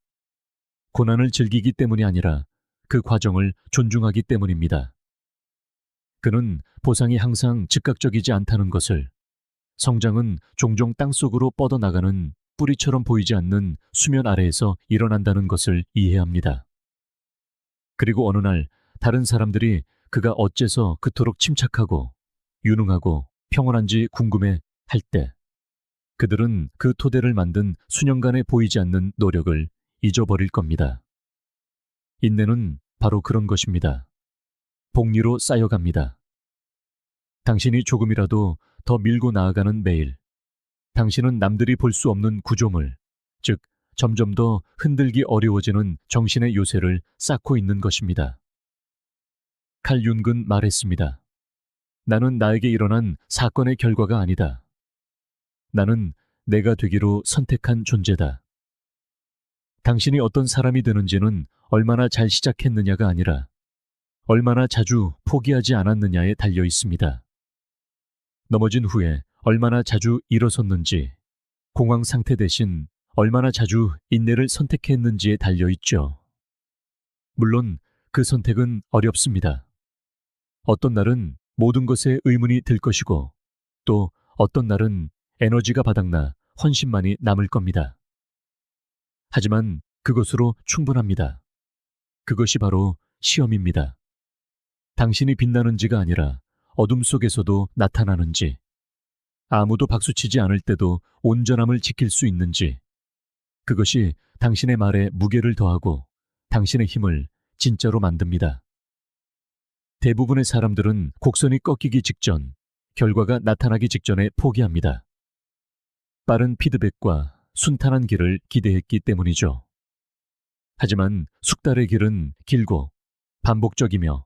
고난을 즐기기 때문이 아니라 그 과정을 존중하기 때문입니다. 그는 보상이 항상 즉각적이지 않다는 것을, 성장은 종종 땅속으로 뻗어나가는 뿌리처럼 보이지 않는 수면 아래에서 일어난다는 것을 이해합니다. 그리고 어느 날 다른 사람들이 그가 어째서 그토록 침착하고 유능하고 평온한지 궁금해 할 때, 그들은 그 토대를 만든 수년간의 보이지 않는 노력을 잊어버릴 겁니다. 인내는 바로 그런 것입니다. 복리로 쌓여갑니다. 당신이 조금이라도 더 밀고 나아가는 매일, 당신은 남들이 볼 수 없는 구조물, 즉 점점 더 흔들기 어려워지는 정신의 요새를 쌓고 있는 것입니다. 칼 윤근 말했습니다. 나는 나에게 일어난 사건의 결과가 아니다. 나는 내가 되기로 선택한 존재다. 당신이 어떤 사람이 되는지는 얼마나 잘 시작했느냐가 아니라 얼마나 자주 포기하지 않았느냐에 달려 있습니다. 넘어진 후에 얼마나 자주 일어섰는지, 공황 상태 대신 얼마나 자주 인내를 선택했는지에 달려 있죠. 물론 그 선택은 어렵습니다. 어떤 날은 모든 것에 의문이 들 것이고, 또 어떤 날은 에너지가 바닥나 헌신만이 남을 겁니다. 하지만 그것으로 충분합니다. 그것이 바로 시험입니다. 당신이 빛나는지가 아니라 어둠 속에서도 나타나는지, 아무도 박수치지 않을 때도 온전함을 지킬 수 있는지, 그것이 당신의 말에 무게를 더하고 당신의 힘을 진짜로 만듭니다. 대부분의 사람들은 곡선이 꺾이기 직전, 결과가 나타나기 직전에 포기합니다. 빠른 피드백과 순탄한 길을 기대했기 때문이죠. 하지만 숙달의 길은 길고 반복적이며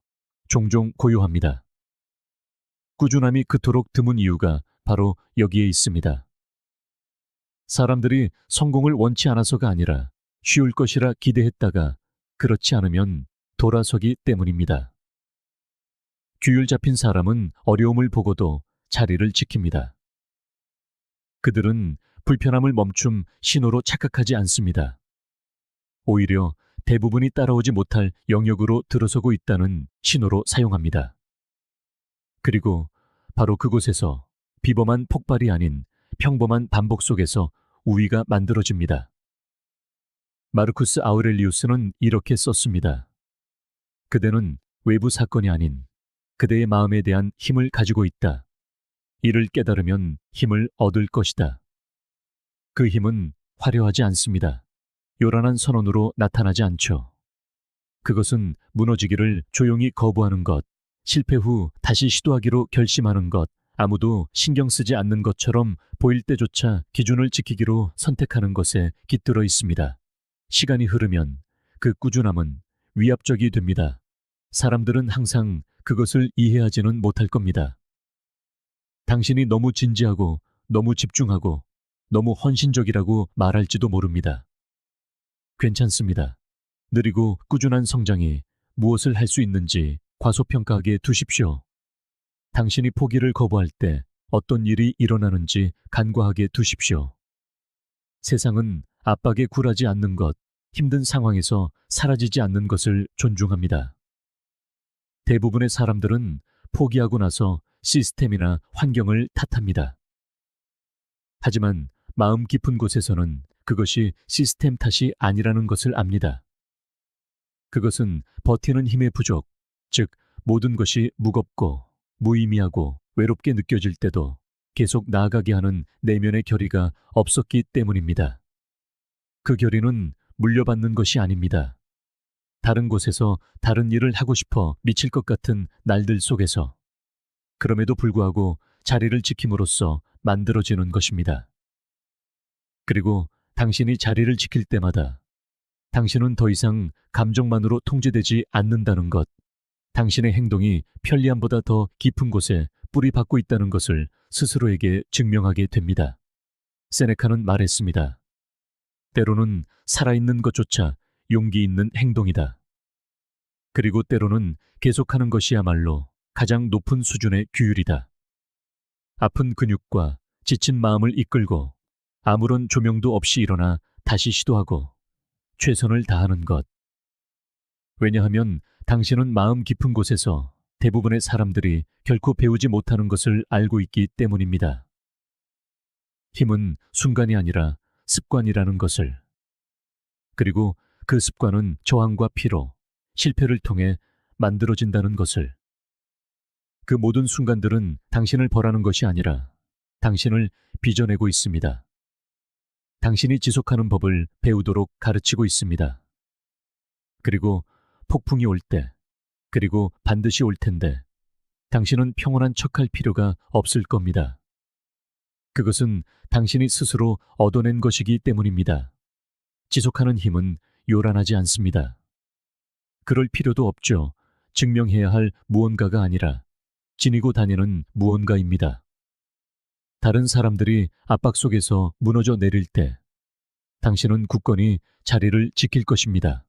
종종 고요합니다. 꾸준함이 그토록 드문 이유가 바로 여기에 있습니다. 사람들이 성공을 원치 않아서가 아니라 쉬울 것이라 기대했다가 그렇지 않으면 돌아서기 때문입니다. 규율 잡힌 사람은 어려움을 보고도 자리를 지킵니다. 그들은 불편함을 멈춤 신호로 착각하지 않습니다. 오히려 대부분이 따라오지 못할 영역으로 들어서고 있다는 신호로 사용합니다. 그리고 바로 그곳에서 비범한 폭발이 아닌 평범한 반복 속에서 우위가 만들어집니다. 마르쿠스 아우렐리우스는 이렇게 썼습니다. 그대는 외부 사건이 아닌 그대의 마음에 대한 힘을 가지고 있다. 이를 깨달으면 힘을 얻을 것이다. 그 힘은 화려하지 않습니다. 요란한 선언으로 나타나지 않죠. 그것은 무너지기를 조용히 거부하는 것, 실패 후 다시 시도하기로 결심하는 것, 아무도 신경 쓰지 않는 것처럼 보일 때조차 기준을 지키기로 선택하는 것에 깃들어 있습니다. 시간이 흐르면 그 꾸준함은 위압적이 됩니다. 사람들은 항상 그것을 이해하지는 못할 겁니다. 당신이 너무 진지하고 너무 집중하고 너무 헌신적이라고 말할지도 모릅니다. 괜찮습니다. 느리고 꾸준한 성장이 무엇을 할 수 있는지 과소평가하게 두십시오. 당신이 포기를 거부할 때 어떤 일이 일어나는지 간과하게 두십시오. 세상은 압박에 굴하지 않는 것, 힘든 상황에서 사라지지 않는 것을 존중합니다. 대부분의 사람들은 포기하고 나서 시스템이나 환경을 탓합니다. 하지만 마음 깊은 곳에서는 그것이 시스템 탓이 아니라는 것을 압니다. 그것은 버티는 힘의 부족, 즉 모든 것이 무겁고 무의미하고 외롭게 느껴질 때도 계속 나아가게 하는 내면의 결의가 없었기 때문입니다. 그 결의는 물려받는 것이 아닙니다. 다른 곳에서 다른 일을 하고 싶어 미칠 것 같은 날들 속에서, 그럼에도 불구하고 자리를 지킴으로써 만들어지는 것입니다. 그리고 당신이 자리를 지킬 때마다 당신은 더 이상 감정만으로 통제되지 않는다는 것, 당신의 행동이 편리함보다 더 깊은 곳에 뿌리 박고 있다는 것을 스스로에게 증명하게 됩니다. 세네카는 말했습니다. 때로는 살아있는 것조차 용기 있는 행동이다. 그리고 때로는 계속하는 것이야말로 가장 높은 수준의 규율이다. 아픈 근육과 지친 마음을 이끌고 아무런 조명도 없이 일어나 다시 시도하고 최선을 다하는 것. 왜냐하면 당신은 마음 깊은 곳에서 대부분의 사람들이 결코 배우지 못하는 것을 알고 있기 때문입니다. 힘은 순간이 아니라 습관이라는 것을. 그리고 그 습관은 저항과 피로, 실패를 통해 만들어진다는 것을. 그 모든 순간들은 당신을 벌하는 것이 아니라 당신을 빚어내고 있습니다. 당신이 지속하는 법을 배우도록 가르치고 있습니다. 그리고 폭풍이 올 때, 그리고 반드시 올 텐데, 당신은 평온한 척할 필요가 없을 겁니다. 그것은 당신이 스스로 얻어낸 것이기 때문입니다. 지속하는 힘은 요란하지 않습니다. 그럴 필요도 없죠. 증명해야 할 무언가가 아니라 지니고 다니는 무언가입니다. 다른 사람들이 압박 속에서 무너져 내릴 때 당신은 굳건히 자리를 지킬 것입니다.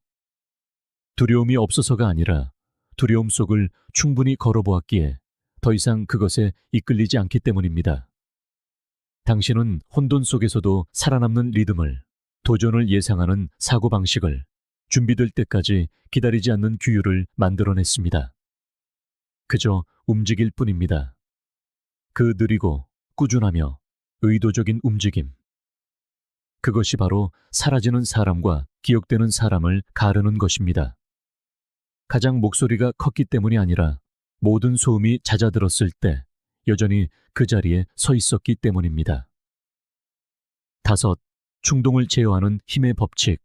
두려움이 없어서가 아니라 두려움 속을 충분히 걸어보았기에 더 이상 그것에 이끌리지 않기 때문입니다. 당신은 혼돈 속에서도 살아남는 리듬을, 도전을 예상하는 사고방식을, 준비될 때까지 기다리지 않는 규율을 만들어냈습니다. 그저 움직일 뿐입니다. 그 느리고 꾸준하며 의도적인 움직임. 그것이 바로 사라지는 사람과 기억되는 사람을 가르는 것입니다. 가장 목소리가 컸기 때문이 아니라 모든 소음이 잦아들었을 때 여전히 그 자리에 서 있었기 때문입니다. 5. 충동을 제어하는 힘의 법칙.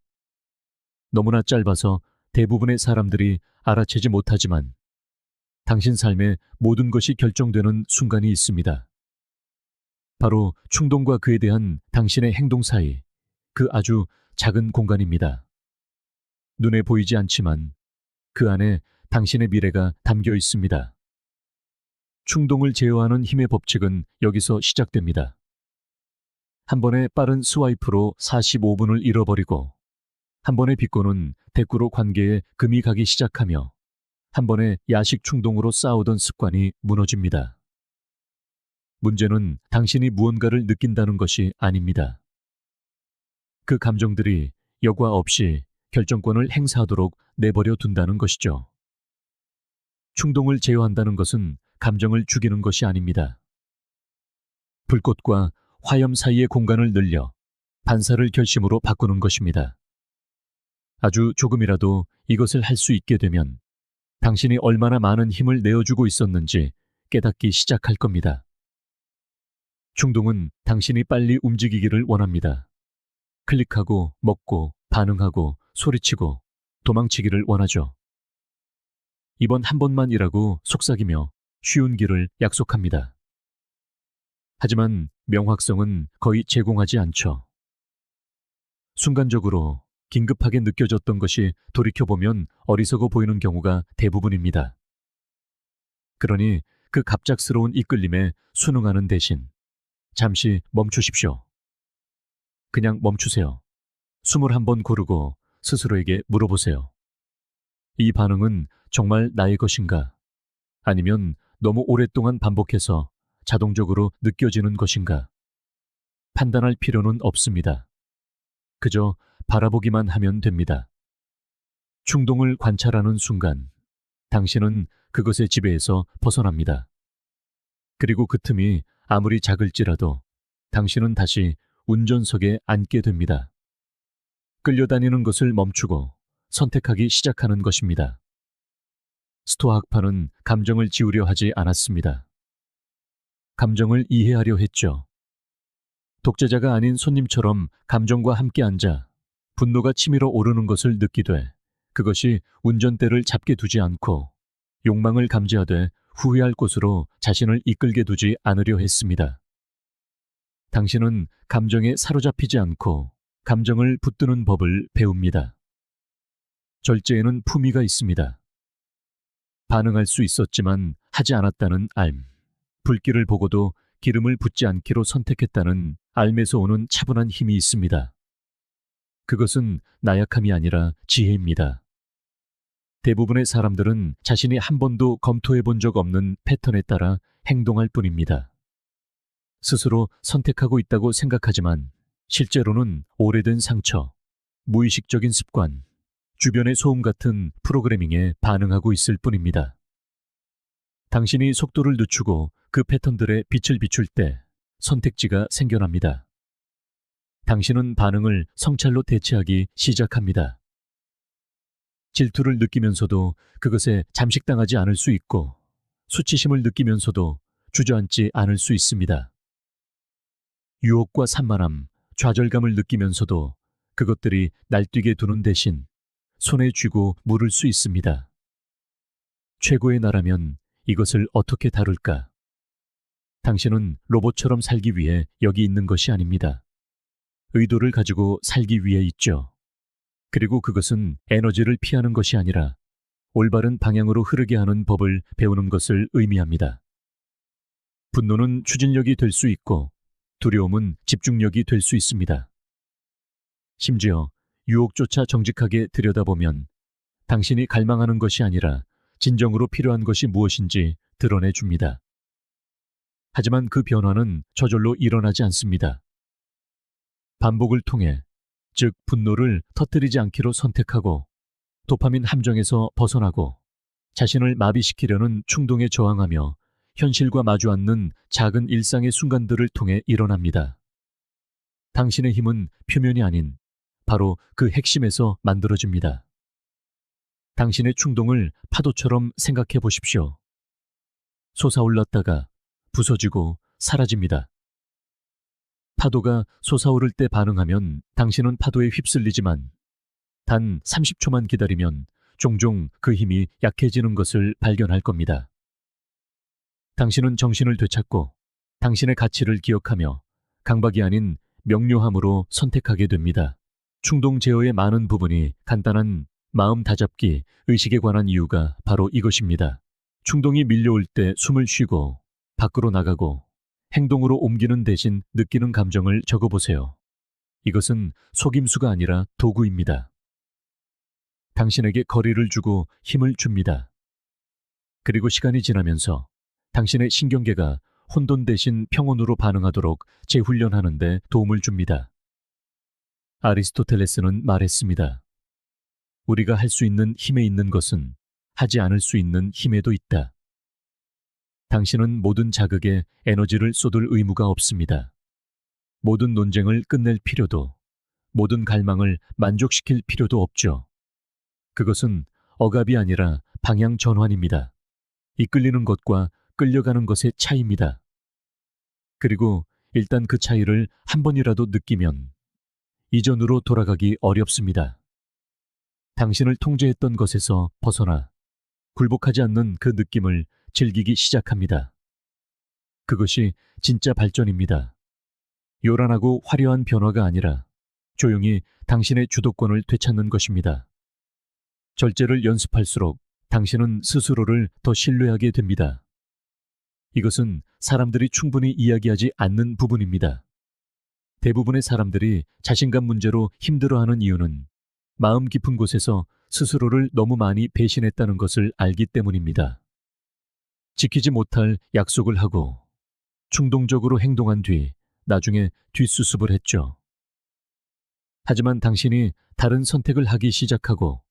너무나 짧아서 대부분의 사람들이 알아채지 못하지만 당신 삶의 모든 것이 결정되는 순간이 있습니다. 바로 충동과 그에 대한 당신의 행동 사이 그 아주 작은 공간입니다. 눈에 보이지 않지만 그 안에 당신의 미래가 담겨 있습니다. 충동을 제어하는 힘의 법칙은 여기서 시작됩니다. 한 번의 빠른 스와이프로 45분을 잃어버리고 한 번의 비꼬는 대꾸로 관계에 금이 가기 시작하며 한 번의 야식 충동으로 싸우던 습관이 무너집니다. 문제는 당신이 무언가를 느낀다는 것이 아닙니다. 그 감정들이 여과 없이 결정권을 행사하도록 내버려 둔다는 것이죠. 충동을 제어한다는 것은 감정을 죽이는 것이 아닙니다. 불꽃과 화염 사이의 공간을 늘려 반사를 결심으로 바꾸는 것입니다. 아주 조금이라도 이것을 할 수 있게 되면 당신이 얼마나 많은 힘을 내어주고 있었는지 깨닫기 시작할 겁니다. 충동은 당신이 빨리 움직이기를 원합니다. 클릭하고 먹고 반응하고 소리치고 도망치기를 원하죠. 이번 한 번만이라고 속삭이며 쉬운 길을 약속합니다. 하지만 명확성은 거의 제공하지 않죠. 순간적으로 긴급하게 느껴졌던 것이 돌이켜보면 어리석어 보이는 경우가 대부분입니다. 그러니 그 갑작스러운 이끌림에 순응하는 대신 잠시 멈추십시오. 그냥 멈추세요. 숨을 한번 고르고 스스로에게 물어보세요. 이 반응은 정말 나의 것인가? 아니면 너무 오랫동안 반복해서 자동적으로 느껴지는 것인가? 판단할 필요는 없습니다. 그저 바라보기만 하면 됩니다. 충동을 관찰하는 순간 당신은 그것의 지배에서 벗어납니다. 그리고 그 틈이 아무리 작을지라도 당신은 다시 운전석에 앉게 됩니다. 끌려다니는 것을 멈추고 선택하기 시작하는 것입니다. 스토아 학파는 감정을 지우려 하지 않았습니다. 감정을 이해하려 했죠. 독재자가 아닌 손님처럼 감정과 함께 앉아 분노가 치밀어 오르는 것을 느끼되 그것이 운전대를 잡게 두지 않고 욕망을 감지하되 후회할 곳으로 자신을 이끌게 두지 않으려 했습니다. 당신은 감정에 사로잡히지 않고 감정을 붙드는 법을 배웁니다. 절제에는 품위가 있습니다. 반응할 수 있었지만 하지 않았다는 알, 불길을 보고도 기름을 붓지 않기로 선택했다는 알에서 오는 차분한 힘이 있습니다. 그것은 나약함이 아니라 지혜입니다. 대부분의 사람들은 자신이 한 번도 검토해 본 적 없는 패턴에 따라 행동할 뿐입니다. 스스로 선택하고 있다고 생각하지만 실제로는 오래된 상처, 무의식적인 습관, 주변의 소음 같은 프로그래밍에 반응하고 있을 뿐입니다. 당신이 속도를 늦추고 그 패턴들에 빛을 비출 때 선택지가 생겨납니다. 당신은 반응을 성찰로 대체하기 시작합니다. 질투를 느끼면서도 그것에 잠식당하지 않을 수 있고, 수치심을 느끼면서도 주저앉지 않을 수 있습니다. 유혹과 산만함, 좌절감을 느끼면서도 그것들이 날뛰게 두는 대신 손에 쥐고 물을 수 있습니다. 최고의 나라면 이것을 어떻게 다룰까? 당신은 로봇처럼 살기 위해 여기 있는 것이 아닙니다. 의도를 가지고 살기 위해 있죠. 그리고 그것은 에너지를 피하는 것이 아니라 올바른 방향으로 흐르게 하는 법을 배우는 것을 의미합니다. 분노는 추진력이 될 수 있고 두려움은 집중력이 될 수 있습니다. 심지어 유혹조차 정직하게 들여다보면 당신이 갈망하는 것이 아니라 진정으로 필요한 것이 무엇인지 드러내 줍니다. 하지만 그 변화는 저절로 일어나지 않습니다. 반복을 통해, 즉 분노를 터뜨리지 않기로 선택하고 도파민 함정에서 벗어나고 자신을 마비시키려는 충동에 저항하며 현실과 마주 앉는 작은 일상의 순간들을 통해 일어납니다. 당신의 힘은 표면이 아닌 바로 그 핵심에서 만들어집니다. 당신의 충동을 파도처럼 생각해 보십시오. 솟아올랐다가 부서지고 사라집니다. 파도가 솟아오를 때 반응하면 당신은 파도에 휩쓸리지만 단 30초만 기다리면 종종 그 힘이 약해지는 것을 발견할 겁니다. 당신은 정신을 되찾고 당신의 가치를 기억하며 강박이 아닌 명료함으로 선택하게 됩니다. 충동 제어의 많은 부분이 간단한 마음 다잡기, 의식에 관한 이유가 바로 이것입니다. 충동이 밀려올 때 숨을 쉬고 밖으로 나가고 행동으로 옮기는 대신 느끼는 감정을 적어보세요. 이것은 속임수가 아니라 도구입니다. 당신에게 거리를 주고 힘을 줍니다. 그리고 시간이 지나면서 당신의 신경계가 혼돈 대신 평온으로 반응하도록 재훈련하는 데 도움을 줍니다. 아리스토텔레스는 말했습니다. 우리가 할 수 있는 힘에 있는 것은 하지 않을 수 있는 힘에도 있다. 당신은 모든 자극에 에너지를 쏟을 의무가 없습니다. 모든 논쟁을 끝낼 필요도, 모든 갈망을 만족시킬 필요도 없죠. 그것은 억압이 아니라 방향 전환입니다. 이끌리는 것과 끌려가는 것의 차이입니다. 그리고 일단 그 차이를 한 번이라도 느끼면 이전으로 돌아가기 어렵습니다. 당신을 통제했던 것에서 벗어나 굴복하지 않는 그 느낌을 즐기기 시작합니다. 그것이 진짜 발전입니다. 요란하고 화려한 변화가 아니라 조용히 당신의 주도권을 되찾는 것입니다. 절제를 연습할수록 당신은 스스로를 더 신뢰하게 됩니다. 이것은 사람들이 충분히 이야기하지 않는 부분입니다. 대부분의 사람들이 자신감 문제로 힘들어하는 이유는 마음 깊은 곳에서 스스로를 너무 많이 배신했다는 것을 알기 때문입니다. 지키지 못할 약속을 하고 충동적으로 행동한 뒤 나중에 뒷수습을 했죠. 하지만 당신이 다른 선택을 하기 시작하고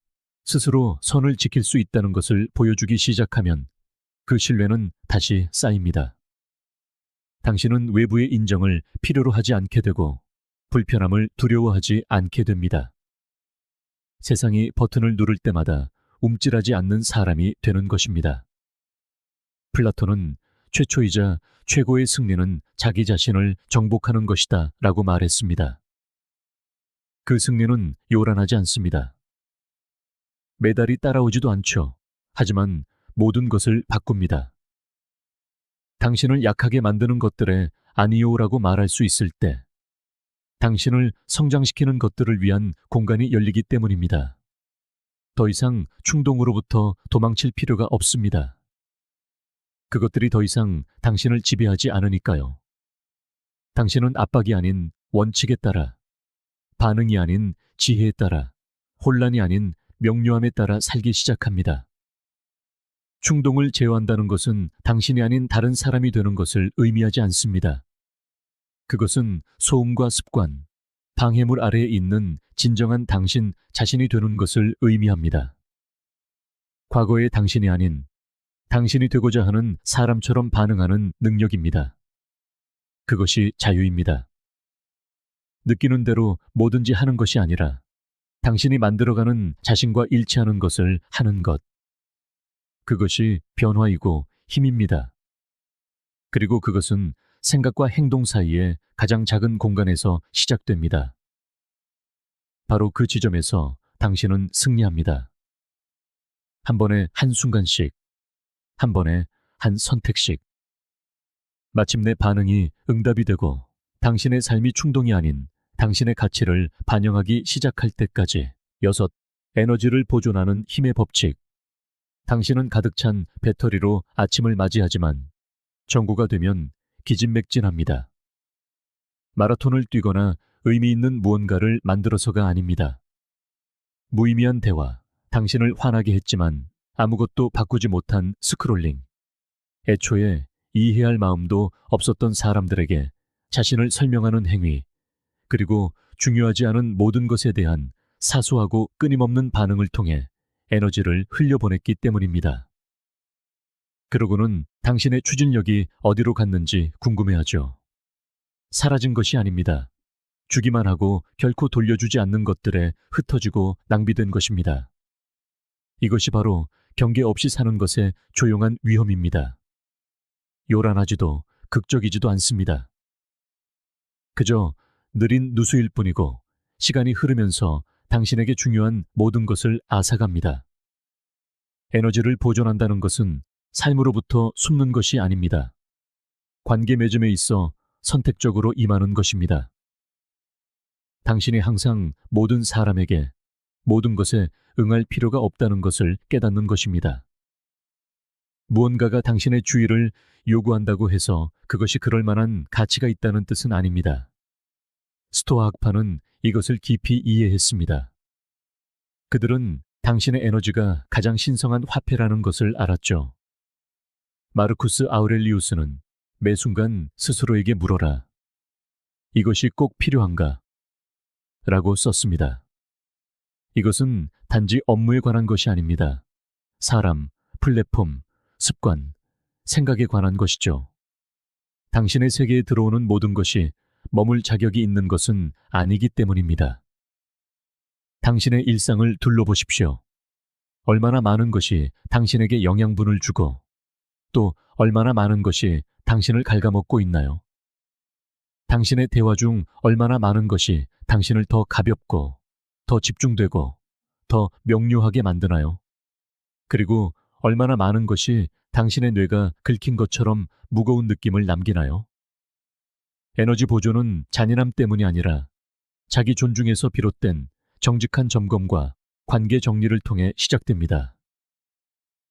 스스로 선을 지킬 수 있다는 것을 보여주기 시작하면 그 신뢰는 다시 쌓입니다. 당신은 외부의 인정을 필요로 하지 않게 되고 불편함을 두려워하지 않게 됩니다. 세상이 버튼을 누를 때마다 움찔하지 않는 사람이 되는 것입니다. 플라톤은 최초이자 최고의 승리는 자기 자신을 정복하는 것이다 라고 말했습니다. 그 승리는 요란하지 않습니다. 메달이 따라오지도 않죠. 하지만 모든 것을 바꿉니다. 당신을 약하게 만드는 것들에 아니요라고 말할 수 있을 때 당신을 성장시키는 것들을 위한 공간이 열리기 때문입니다. 더 이상 충동으로부터 도망칠 필요가 없습니다. 그것들이 더 이상 당신을 지배하지 않으니까요. 당신은 압박이 아닌 원칙에 따라, 반응이 아닌 지혜에 따라, 혼란이 아닌 명료함에 따라 살기 시작합니다. 충동을 제어한다는 것은 당신이 아닌 다른 사람이 되는 것을 의미하지 않습니다. 그것은 소음과 습관, 방해물 아래에 있는 진정한 당신 자신이 되는 것을 의미합니다. 과거의 당신이 아닌 당신이 되고자 하는 사람처럼 반응하는 능력입니다. 그것이 자유입니다. 느끼는 대로 뭐든지 하는 것이 아니라 당신이 만들어가는 자신과 일치하는 것을 하는 것. 그것이 변화이고 힘입니다. 그리고 그것은 생각과 행동 사이의 가장 작은 공간에서 시작됩니다. 바로 그 지점에서 당신은 승리합니다. 한 번에 한순간씩, 한 번에 한 선택씩. 마침내 반응이 응답이 되고 당신의 삶이 충동이 아닌 당신의 가치를 반영하기 시작할 때까지. 6. 에너지를 보존하는 힘의 법칙. 당신은 가득 찬 배터리로 아침을 맞이하지만 정오가 되면 기진맥진합니다. 마라톤을 뛰거나 의미 있는 무언가를 만들어서가 아닙니다. 무의미한 대화, 당신을 화나게 했지만 아무것도 바꾸지 못한 스크롤링. 애초에 이해할 마음도 없었던 사람들에게 자신을 설명하는 행위, 그리고 중요하지 않은 모든 것에 대한 사소하고 끊임없는 반응을 통해 에너지를 흘려보냈기 때문입니다. 그러고는 당신의 추진력이 어디로 갔는지 궁금해하죠. 사라진 것이 아닙니다. 주기만 하고 결코 돌려주지 않는 것들에 흩어지고 낭비된 것입니다. 이것이 바로 경계 없이 사는 것의 조용한 위험입니다. 요란하지도 극적이지도 않습니다. 그저 느린 누수일 뿐이고 시간이 흐르면서 당신에게 중요한 모든 것을 앗아갑니다. 에너지를 보존한다는 것은 삶으로부터 숨는 것이 아닙니다. 관계 맺음에 있어 선택적으로 임하는 것입니다. 당신이 항상 모든 사람에게 모든 것에 응할 필요가 없다는 것을 깨닫는 것입니다. 무언가가 당신의 주의를 요구한다고 해서 그것이 그럴 만한 가치가 있다는 뜻은 아닙니다. 스토아 학파는 이것을 깊이 이해했습니다. 그들은 당신의 에너지가 가장 신성한 화폐라는 것을 알았죠. 마르쿠스 아우렐리우스는 매 순간 스스로에게 물어라. 이것이 꼭 필요한가? 라고 썼습니다. 이것은 단지 업무에 관한 것이 아닙니다. 사람, 플랫폼, 습관, 생각에 관한 것이죠. 당신의 세계에 들어오는 모든 것이 머물 자격이 있는 것은 아니기 때문입니다. 당신의 일상을 둘러보십시오. 얼마나 많은 것이 당신에게 영양분을 주고 또 얼마나 많은 것이 당신을 갉아먹고 있나요? 당신의 대화 중 얼마나 많은 것이 당신을 더 가볍고 더 집중되고 더 명료하게 만드나요? 그리고 얼마나 많은 것이 당신의 뇌가 긁힌 것처럼 무거운 느낌을 남기나요? 에너지 보존은 잔인함 때문이 아니라 자기 존중에서 비롯된 정직한 점검과 관계 정리를 통해 시작됩니다.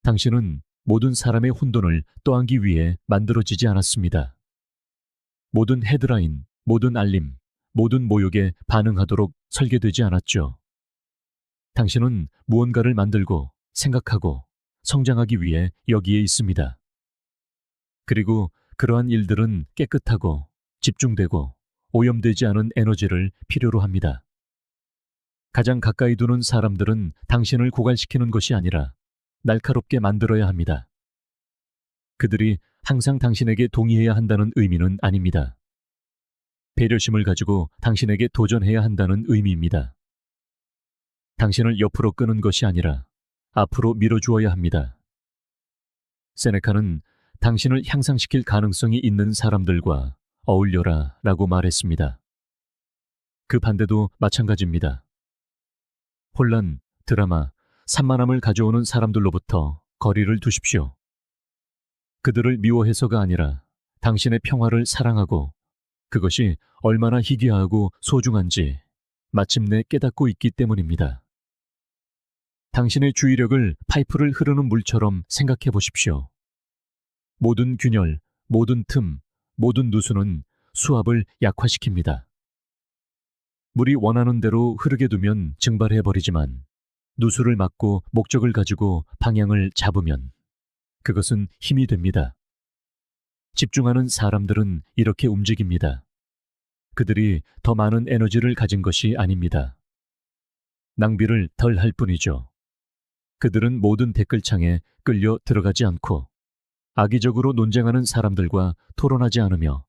당신은 모든 사람의 혼돈을 떠안기 위해 만들어지지 않았습니다. 모든 헤드라인, 모든 알림, 모든 모욕에 반응하도록 설계되지 않았죠. 당신은 무언가를 만들고 생각하고 성장하기 위해 여기에 있습니다. 그리고 그러한 일들은 깨끗하고 집중되고 오염되지 않은 에너지를 필요로 합니다. 가장 가까이 두는 사람들은 당신을 고갈시키는 것이 아니라 날카롭게 만들어야 합니다. 그들이 항상 당신에게 동의해야 한다는 의미는 아닙니다. 배려심을 가지고 당신에게 도전해야 한다는 의미입니다. 당신을 옆으로 끄는 것이 아니라 앞으로 밀어주어야 합니다. 세네카는 당신을 향상시킬 가능성이 있는 사람들과 어울려라 라고 말했습니다. 그 반대도 마찬가지입니다. 혼란, 드라마, 산만함을 가져오는 사람들로부터 거리를 두십시오. 그들을 미워해서가 아니라 당신의 평화를 사랑하고 그것이 얼마나 희귀하고 소중한지 마침내 깨닫고 있기 때문입니다. 당신의 주의력을 파이프를 흐르는 물처럼 생각해 보십시오. 모든 균열, 모든 틈, 모든 누수는 수압을 약화시킵니다. 물이 원하는 대로 흐르게 두면 증발해버리지만 누수를 막고 목적을 가지고 방향을 잡으면 그것은 힘이 됩니다. 집중하는 사람들은 이렇게 움직입니다. 그들이 더 많은 에너지를 가진 것이 아닙니다. 낭비를 덜 할 뿐이죠. 그들은 모든 댓글창에 끌려 들어가지 않고 악의적으로 논쟁하는 사람들과 토론하지 않으며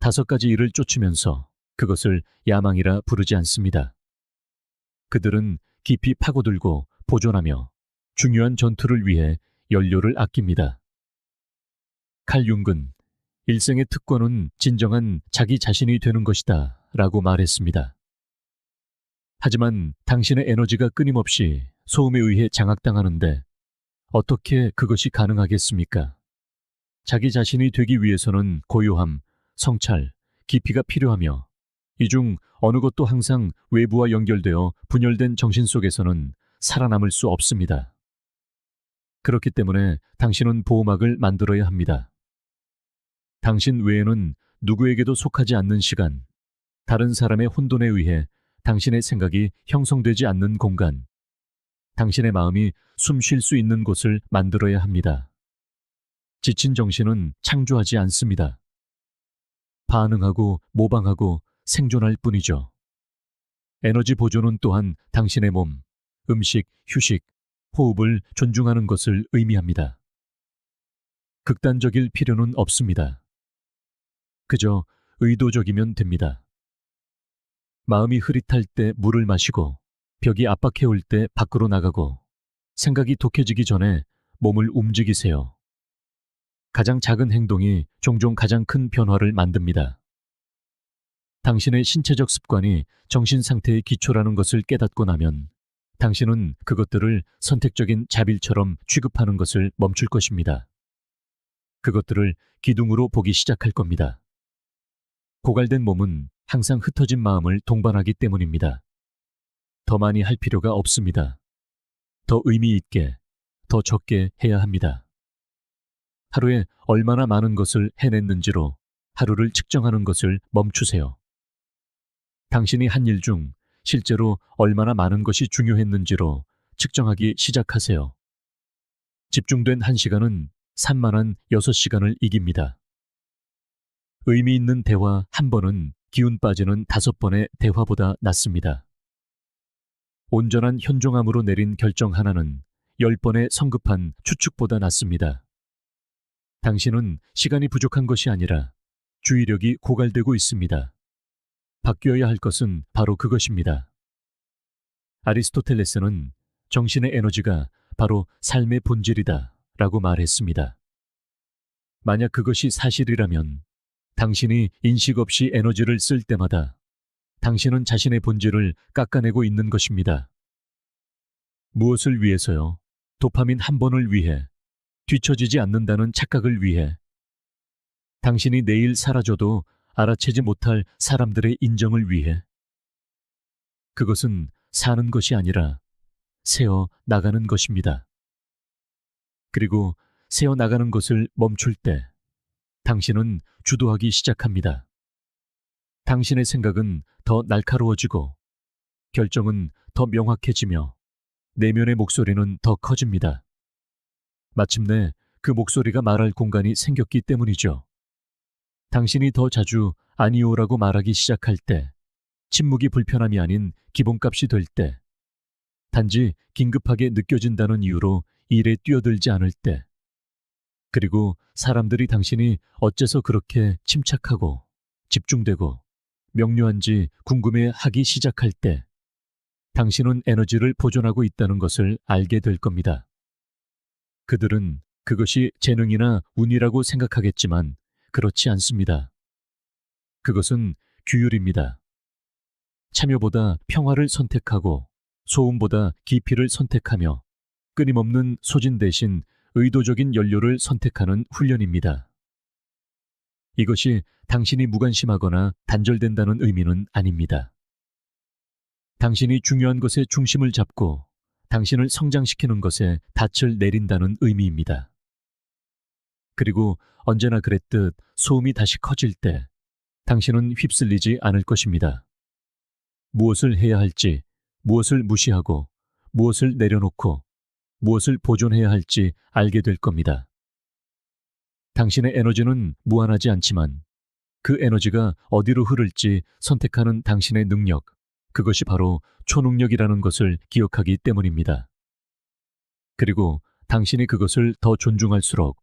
5가지 일을 쫓으면서 그것을 야망이라 부르지 않습니다. 그들은 깊이 파고들고 보존하며 중요한 전투를 위해 연료를 아낍니다. 칼 융은 일생의 특권은 진정한 자기 자신이 되는 것이다 라고 말했습니다. 하지만 당신의 에너지가 끊임없이 소음에 의해 장악당하는데 어떻게 그것이 가능하겠습니까? 자기 자신이 되기 위해서는 고요함, 성찰, 깊이가 필요하며 이 중 어느 것도 항상 외부와 연결되어 분열된 정신 속에서는 살아남을 수 없습니다. 그렇기 때문에 당신은 보호막을 만들어야 합니다. 당신 외에는 누구에게도 속하지 않는 시간, 다른 사람의 혼돈에 의해 당신의 생각이 형성되지 않는 공간, 당신의 마음이 숨 쉴 수 있는 곳을 만들어야 합니다. 지친 정신은 창조하지 않습니다. 반응하고 모방하고 생존할 뿐이죠. 에너지 보존은 또한 당신의 몸, 음식, 휴식, 호흡을 존중하는 것을 의미합니다. 극단적일 필요는 없습니다. 그저 의도적이면 됩니다. 마음이 흐릿할 때 물을 마시고 벽이 압박해올 때 밖으로 나가고 생각이 독해지기 전에 몸을 움직이세요. 가장 작은 행동이 종종 가장 큰 변화를 만듭니다. 당신의 신체적 습관이 정신 상태의 기초라는 것을 깨닫고 나면 당신은 그것들을 선택적인 자빌처럼 취급하는 것을 멈출 것입니다. 그것들을 기둥으로 보기 시작할 겁니다. 고갈된 몸은 항상 흩어진 마음을 동반하기 때문입니다. 더 많이 할 필요가 없습니다. 더 의미 있게, 더 적게 해야 합니다. 하루에 얼마나 많은 것을 해냈는지로 하루를 측정하는 것을 멈추세요. 당신이 한 일 중 실제로 얼마나 많은 것이 중요했는지로 측정하기 시작하세요. 집중된 1시간은 산만한 6시간을 이깁니다. 의미 있는 대화 1번은 기운 빠지는 5번의 대화보다 낫습니다. 온전한 현종함으로 내린 결정 하나는 10번의 성급한 추측보다 낫습니다. 당신은 시간이 부족한 것이 아니라 주의력이 고갈되고 있습니다. 바뀌어야 할 것은 바로 그것입니다. 아리스토텔레스는 정신의 에너지가 바로 삶의 본질이다 라고 말했습니다. 만약 그것이 사실이라면 당신이 인식 없이 에너지를 쓸 때마다 당신은 자신의 본질을 깎아내고 있는 것입니다. 무엇을 위해서요? 도파민 1번을 위해, 뒤처지지 않는다는 착각을 위해, 당신이 내일 사라져도 알아채지 못할 사람들의 인정을 위해. 그것은 사는 것이 아니라 새어 나가는 것입니다. 그리고 새어 나가는 것을 멈출 때 당신은 주도하기 시작합니다. 당신의 생각은 더 날카로워지고 결정은 더 명확해지며 내면의 목소리는 더 커집니다. 마침내 그 목소리가 말할 공간이 생겼기 때문이죠. 당신이 더 자주 아니오라고 말하기 시작할 때, 침묵이 불편함이 아닌 기본값이 될 때, 단지 긴급하게 느껴진다는 이유로 일에 뛰어들지 않을 때, 그리고 사람들이 당신이 어째서 그렇게 침착하고 집중되고 명료한지 궁금해하기 시작할 때, 당신은 에너지를 보존하고 있다는 것을 알게 될 겁니다. 그들은 그것이 재능이나 운이라고 생각하겠지만 그렇지 않습니다. 그것은 규율입니다. 참여보다 평화를 선택하고 소음보다 깊이를 선택하며 끊임없는 소진 대신 의도적인 연료를 선택하는 훈련입니다. 이것이 당신이 무관심하거나 단절된다는 의미는 아닙니다. 당신이 중요한 것에 중심을 잡고 당신을 성장시키는 것에 닻을 내린다는 의미입니다. 그리고 언제나 그랬듯 소음이 다시 커질 때 당신은 휩쓸리지 않을 것입니다. 무엇을 해야 할지, 무엇을 무시하고 무엇을 내려놓고 무엇을 보존해야 할지 알게 될 겁니다. 당신의 에너지는 무한하지 않지만 그 에너지가 어디로 흐를지 선택하는 당신의 능력, 그것이 바로 초능력이라는 것을 기억하기 때문입니다. 그리고 당신이 그것을 더 존중할수록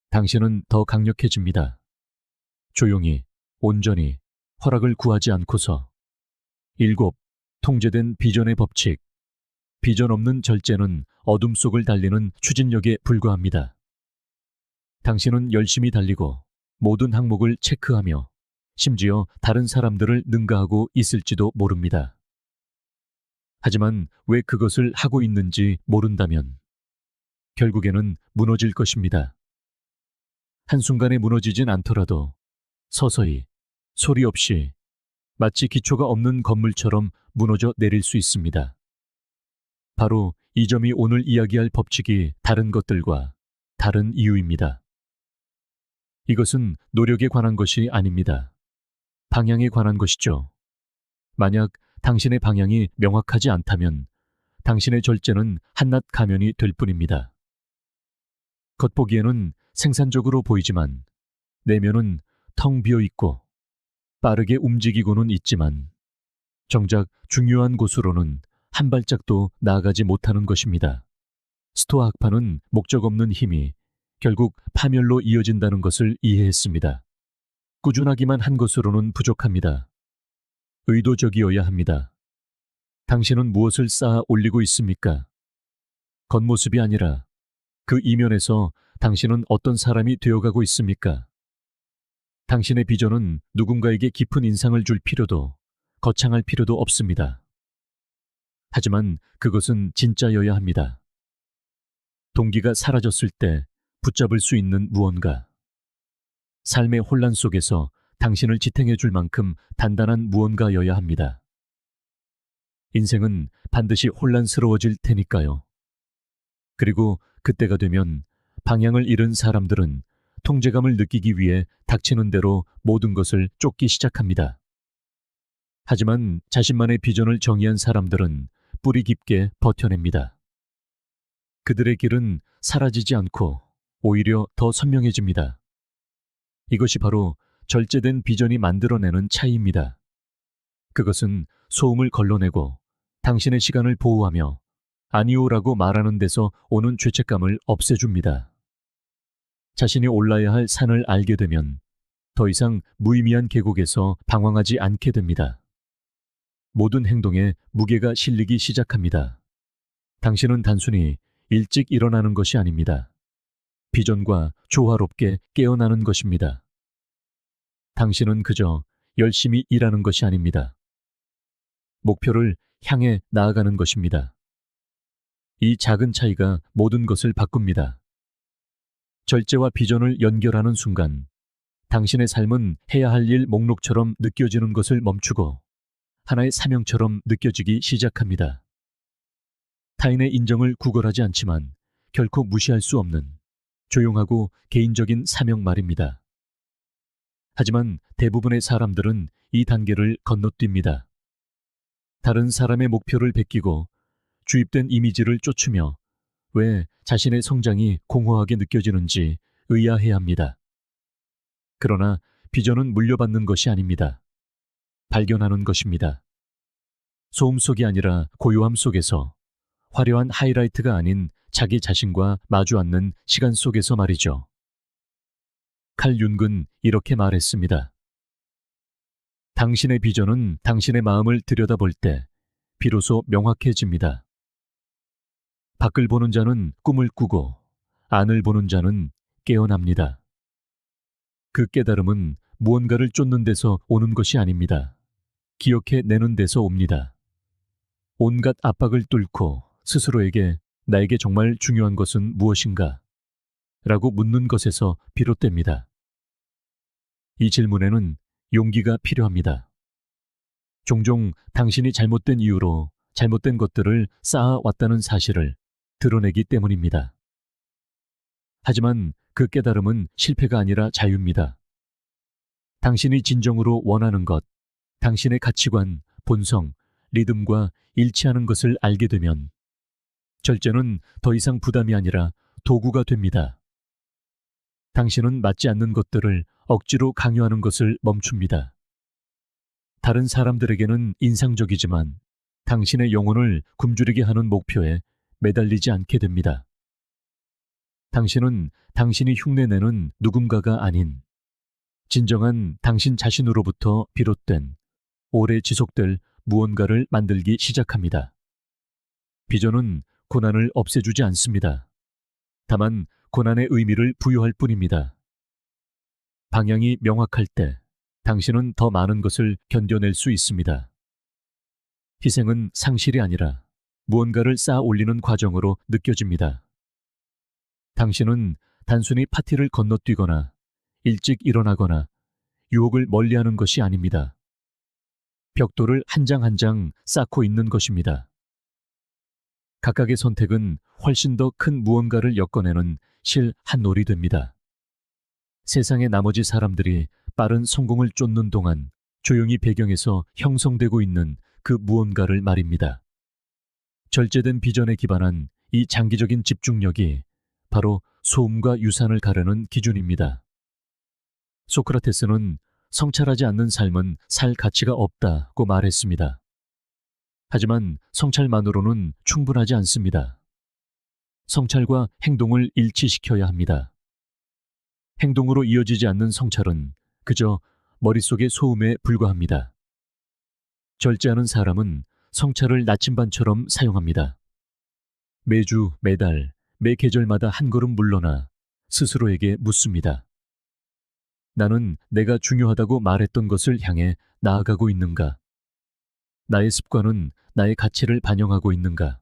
당신은 더 강력해집니다. 조용히, 온전히, 허락을 구하지 않고서. 7. 통제된 비전의 법칙. 비전 없는 절제는 어둠 속을 달리는 추진력에 불과합니다. 당신은 열심히 달리고 모든 항목을 체크하며 심지어 다른 사람들을 능가하고 있을지도 모릅니다. 하지만 왜 그것을 하고 있는지 모른다면 결국에는 무너질 것입니다. 한순간에 무너지진 않더라도 서서히, 소리 없이, 마치 기초가 없는 건물처럼 무너져 내릴 수 있습니다. 바로 이 점이 오늘 이야기할 법칙이 다른 것들과 다른 이유입니다. 이것은 노력에 관한 것이 아닙니다. 방향에 관한 것이죠. 만약 당신의 방향이 명확하지 않다면 당신의 절제는 한낱 가면이 될 뿐입니다. 겉보기에는 생산적으로 보이지만 내면은 텅 비어 있고 빠르게 움직이고는 있지만 정작 중요한 곳으로는 한 발짝도 나아가지 못하는 것입니다. 스토아 학파는 목적 없는 힘이 결국 파멸로 이어진다는 것을 이해했습니다. 꾸준하기만 한 것으로는 부족합니다. 의도적이어야 합니다. 당신은 무엇을 쌓아 올리고 있습니까? 겉모습이 아니라 그 이면에서 당신은 어떤 사람이 되어가고 있습니까? 당신의 비전은 누군가에게 깊은 인상을 줄 필요도 거창할 필요도 없습니다. 하지만 그것은 진짜여야 합니다. 동기가 사라졌을 때 붙잡을 수 있는 무언가. 삶의 혼란 속에서 당신을 지탱해 줄 만큼 단단한 무언가여야 합니다. 인생은 반드시 혼란스러워질 테니까요. 그리고 그때가 되면 방향을 잃은 사람들은 통제감을 느끼기 위해 닥치는 대로 모든 것을 쫓기 시작합니다. 하지만 자신만의 비전을 정의한 사람들은 뿌리 깊게 버텨냅니다. 그들의 길은 사라지지 않고 오히려 더 선명해집니다. 이것이 바로 절제된 비전이 만들어내는 차이입니다. 그것은 소음을 걸러내고 당신의 시간을 보호하며 아니오라고 말하는 데서 오는 죄책감을 없애줍니다. 자신이 올라야 할 산을 알게 되면 더 이상 무의미한 계곡에서 방황하지 않게 됩니다. 모든 행동에 무게가 실리기 시작합니다. 당신은 단순히 일찍 일어나는 것이 아닙니다. 비전과 조화롭게 깨어나는 것입니다. 당신은 그저 열심히 일하는 것이 아닙니다. 목표를 향해 나아가는 것입니다. 이 작은 차이가 모든 것을 바꿉니다. 절제와 비전을 연결하는 순간 당신의 삶은 해야 할 일 목록처럼 느껴지는 것을 멈추고 하나의 사명처럼 느껴지기 시작합니다. 타인의 인정을 구걸하지 않지만 결코 무시할 수 없는 조용하고 개인적인 사명 말입니다. 하지만 대부분의 사람들은 이 단계를 건너뜁니다. 다른 사람의 목표를 베끼고 주입된 이미지를 쫓으며 왜 자신의 성장이 공허하게 느껴지는지 의아해합니다. 그러나 비전은 물려받는 것이 아닙니다. 발견하는 것입니다. 소음 속이 아니라 고요함 속에서 화려한 하이라이트가 아닌 자기 자신과 마주 앉는 시간 속에서 말이죠. 칼 융은 이렇게 말했습니다. 당신의 비전은 당신의 마음을 들여다볼 때 비로소 명확해집니다. 밖을 보는 자는 꿈을 꾸고 안을 보는 자는 깨어납니다. 그 깨달음은 무언가를 쫓는 데서 오는 것이 아닙니다. 기억해 내는 데서 옵니다. 온갖 압박을 뚫고 스스로에게 나에게 정말 중요한 것은 무엇인가? 라고 묻는 것에서 비롯됩니다. 이 질문에는 용기가 필요합니다. 종종 당신이 잘못된 이유로 잘못된 것들을 쌓아왔다는 사실을 드러내기 때문입니다. 하지만 그 깨달음은 실패가 아니라 자유입니다. 당신이 진정으로 원하는 것, 당신의 가치관, 본성, 리듬과 일치하는 것을 알게 되면 절제는 더 이상 부담이 아니라 도구가 됩니다. 당신은 맞지 않는 것들을 억지로 강요하는 것을 멈춥니다. 다른 사람들에게는 인상적이지만 당신의 영혼을 굶주리게 하는 목표에 매달리지 않게 됩니다. 당신은 당신이 흉내내는 누군가가 아닌 진정한 당신 자신으로부터 비롯된 오래 지속될 무언가를 만들기 시작합니다. 비전은 고난을 없애주지 않습니다. 다만 고난의 의미를 부여할 뿐입니다. 방향이 명확할 때 당신은 더 많은 것을 견뎌낼 수 있습니다. 희생은 상실이 아니라 무언가를 쌓아 올리는 과정으로 느껴집니다. 당신은 단순히 파티를 건너뛰거나 일찍 일어나거나 유혹을 멀리하는 것이 아닙니다. 벽돌을 한 장 한 장 쌓고 있는 것입니다. 각각의 선택은 훨씬 더 큰 무언가를 엮어내는 실 한 놀이 됩니다. 세상의 나머지 사람들이 빠른 성공을 쫓는 동안 조용히 배경에서 형성되고 있는 그 무언가를 말입니다. 절제된 비전에 기반한 이 장기적인 집중력이 바로 소음과 유산을 가르는 기준입니다. 소크라테스는 성찰하지 않는 삶은 살 가치가 없다고 말했습니다. 하지만 성찰만으로는 충분하지 않습니다. 성찰과 행동을 일치시켜야 합니다. 행동으로 이어지지 않는 성찰은 그저 머릿속의 소음에 불과합니다. 절제하는 사람은 성찰을 나침반처럼 사용합니다. 매주, 매달, 매 계절마다 한 걸음 물러나 스스로에게 묻습니다. 나는 내가 중요하다고 말했던 것을 향해 나아가고 있는가? 나의 습관은 나의 가치를 반영하고 있는가?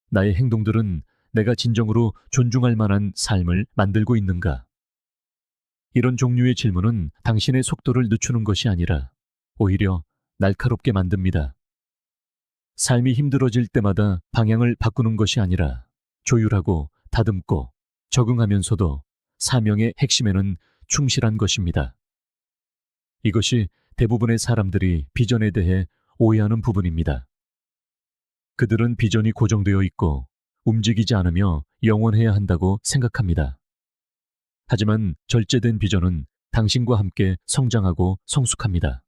나의 행동들은 내가 진정으로 존중할 만한 삶을 만들고 있는가? 이런 종류의 질문은 당신의 속도를 늦추는 것이 아니라 오히려 날카롭게 만듭니다. 삶이 힘들어질 때마다 방향을 바꾸는 것이 아니라 조율하고 다듬고 적응하면서도 사명의 핵심에는 충실한 것입니다. 이것이 대부분의 사람들이 비전에 대해 오해하는 부분입니다. 그들은 비전이 고정되어 있고 움직이지 않으며 영원해야 한다고 생각합니다. 하지만 절제된 비전은 당신과 함께 성장하고 성숙합니다.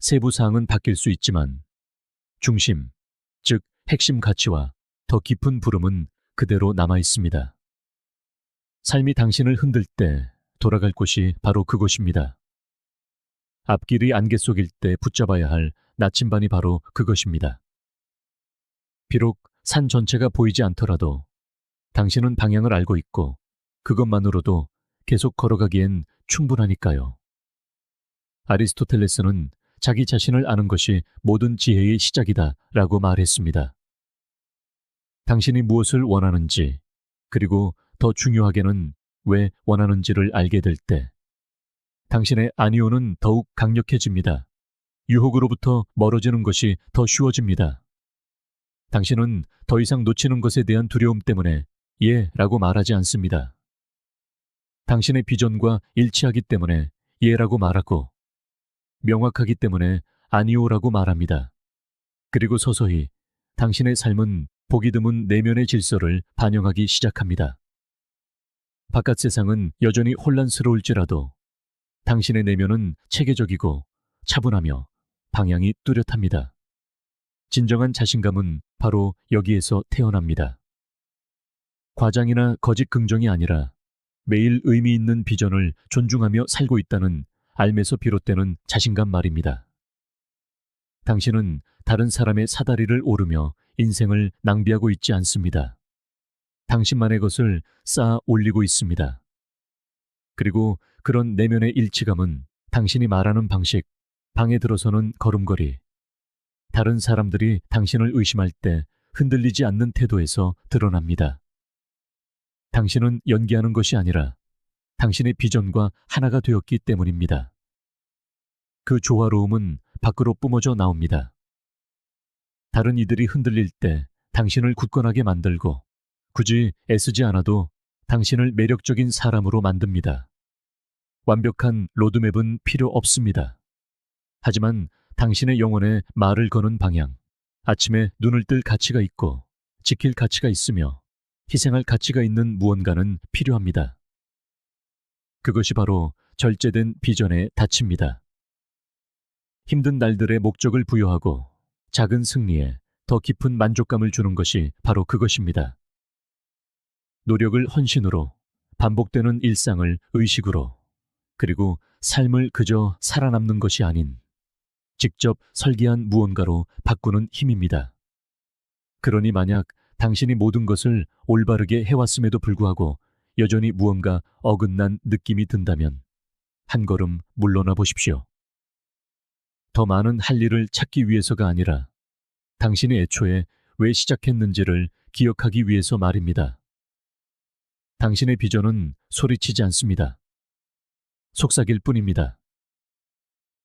세부 사항은 바뀔 수 있지만 중심, 즉 핵심 가치와 더 깊은 부름은 그대로 남아 있습니다. 삶이 당신을 흔들 때 돌아갈 곳이 바로 그곳입니다. 앞길이 안개 속일 때 붙잡아야 할 나침반이 바로 그것입니다. 비록 산 전체가 보이지 않더라도 당신은 방향을 알고 있고 그것만으로도 계속 걸어가기엔 충분하니까요. 아리스토텔레스는 자기 자신을 아는 것이 모든 지혜의 시작이다 라고 말했습니다. 당신이 무엇을 원하는지, 그리고 더 중요하게는 왜 원하는지를 알게 될 때 당신의 아니오는 더욱 강력해집니다. 유혹으로부터 멀어지는 것이 더 쉬워집니다. 당신은 더 이상 놓치는 것에 대한 두려움 때문에 예 라고 말하지 않습니다. 당신의 비전과 일치하기 때문에 예라고 말하고 명확하기 때문에 아니오라고 말합니다. 그리고 서서히 당신의 삶은 보기 드문 내면의 질서를 반영하기 시작합니다. 바깥 세상은 여전히 혼란스러울지라도 당신의 내면은 체계적이고 차분하며 방향이 뚜렷합니다. 진정한 자신감은 바로 여기에서 태어납니다. 과장이나 거짓 긍정이 아니라 매일 의미 있는 비전을 존중하며 살고 있다는 알매서 비롯되는 자신감 말입니다. 당신은 다른 사람의 사다리를 오르며 인생을 낭비하고 있지 않습니다. 당신만의 것을 쌓아 올리고 있습니다. 그리고 그런 내면의 일치감은 당신이 말하는 방식, 방에 들어서는 걸음걸이, 다른 사람들이 당신을 의심할 때 흔들리지 않는 태도에서 드러납니다. 당신은 연기하는 것이 아니라 당신의 비전과 하나가 되었기 때문입니다. 그 조화로움은 밖으로 뿜어져 나옵니다. 다른 이들이 흔들릴 때 당신을 굳건하게 만들고 굳이 애쓰지 않아도 당신을 매력적인 사람으로 만듭니다. 완벽한 로드맵은 필요 없습니다. 하지만 당신의 영혼에 말을 거는 방향, 아침에 눈을 뜰 가치가 있고 지킬 가치가 있으며 희생할 가치가 있는 무언가는 필요합니다. 그것이 바로 절제된 비전의 닻입니다. 힘든 날들의 목적을 부여하고 작은 승리에 더 깊은 만족감을 주는 것이 바로 그것입니다. 노력을 헌신으로, 반복되는 일상을 의식으로, 그리고 삶을 그저 살아남는 것이 아닌 직접 설계한 무언가로 바꾸는 힘입니다. 그러니 만약 당신이 모든 것을 올바르게 해왔음에도 불구하고 여전히 무언가 어긋난 느낌이 든다면 한 걸음 물러나 보십시오. 더 많은 할 일을 찾기 위해서가 아니라 당신이 애초에 왜 시작했는지를 기억하기 위해서 말입니다. 당신의 비전은 소리치지 않습니다. 속삭일 뿐입니다.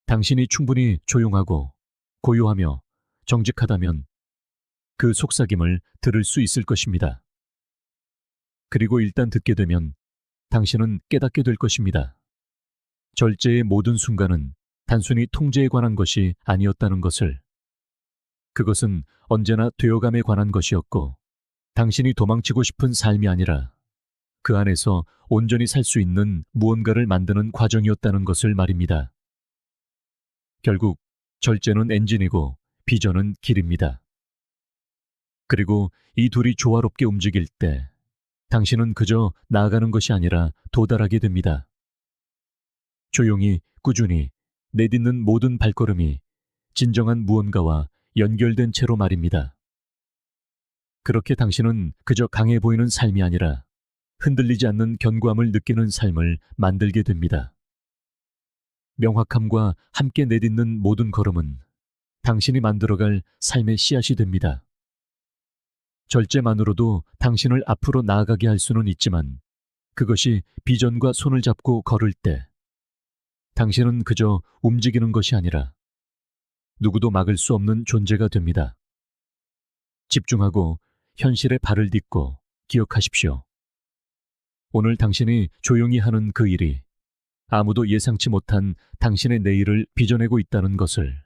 당신이 충분히 조용하고 고요하며 정직하다면 그 속삭임을 들을 수 있을 것입니다. 그리고 일단 듣게 되면 당신은 깨닫게 될 것입니다. 절제의 모든 순간은 단순히 통제에 관한 것이 아니었다는 것을. 그것은 언제나 되어감에 관한 것이었고 당신이 도망치고 싶은 삶이 아니라 그 안에서 온전히 살 수 있는 무언가를 만드는 과정이었다는 것을 말입니다. 결국 절제는 엔진이고 비전은 길입니다. 그리고 이 둘이 조화롭게 움직일 때 당신은 그저 나아가는 것이 아니라 도달하게 됩니다. 조용히 꾸준히 내딛는 모든 발걸음이 진정한 무언가와 연결된 채로 말입니다. 그렇게 당신은 그저 강해 보이는 삶이 아니라 흔들리지 않는 견고함을 느끼는 삶을 만들게 됩니다. 명확함과 함께 내딛는 모든 걸음은 당신이 만들어갈 삶의 씨앗이 됩니다. 절제만으로도 당신을 앞으로 나아가게 할 수는 있지만 그것이 비전과 손을 잡고 걸을 때 당신은 그저 움직이는 것이 아니라 누구도 막을 수 없는 존재가 됩니다. 집중하고 현실에 발을 딛고 기억하십시오. 오늘 당신이 조용히 하는 그 일이 아무도 예상치 못한 당신의 내일을 빚어내고 있다는 것을.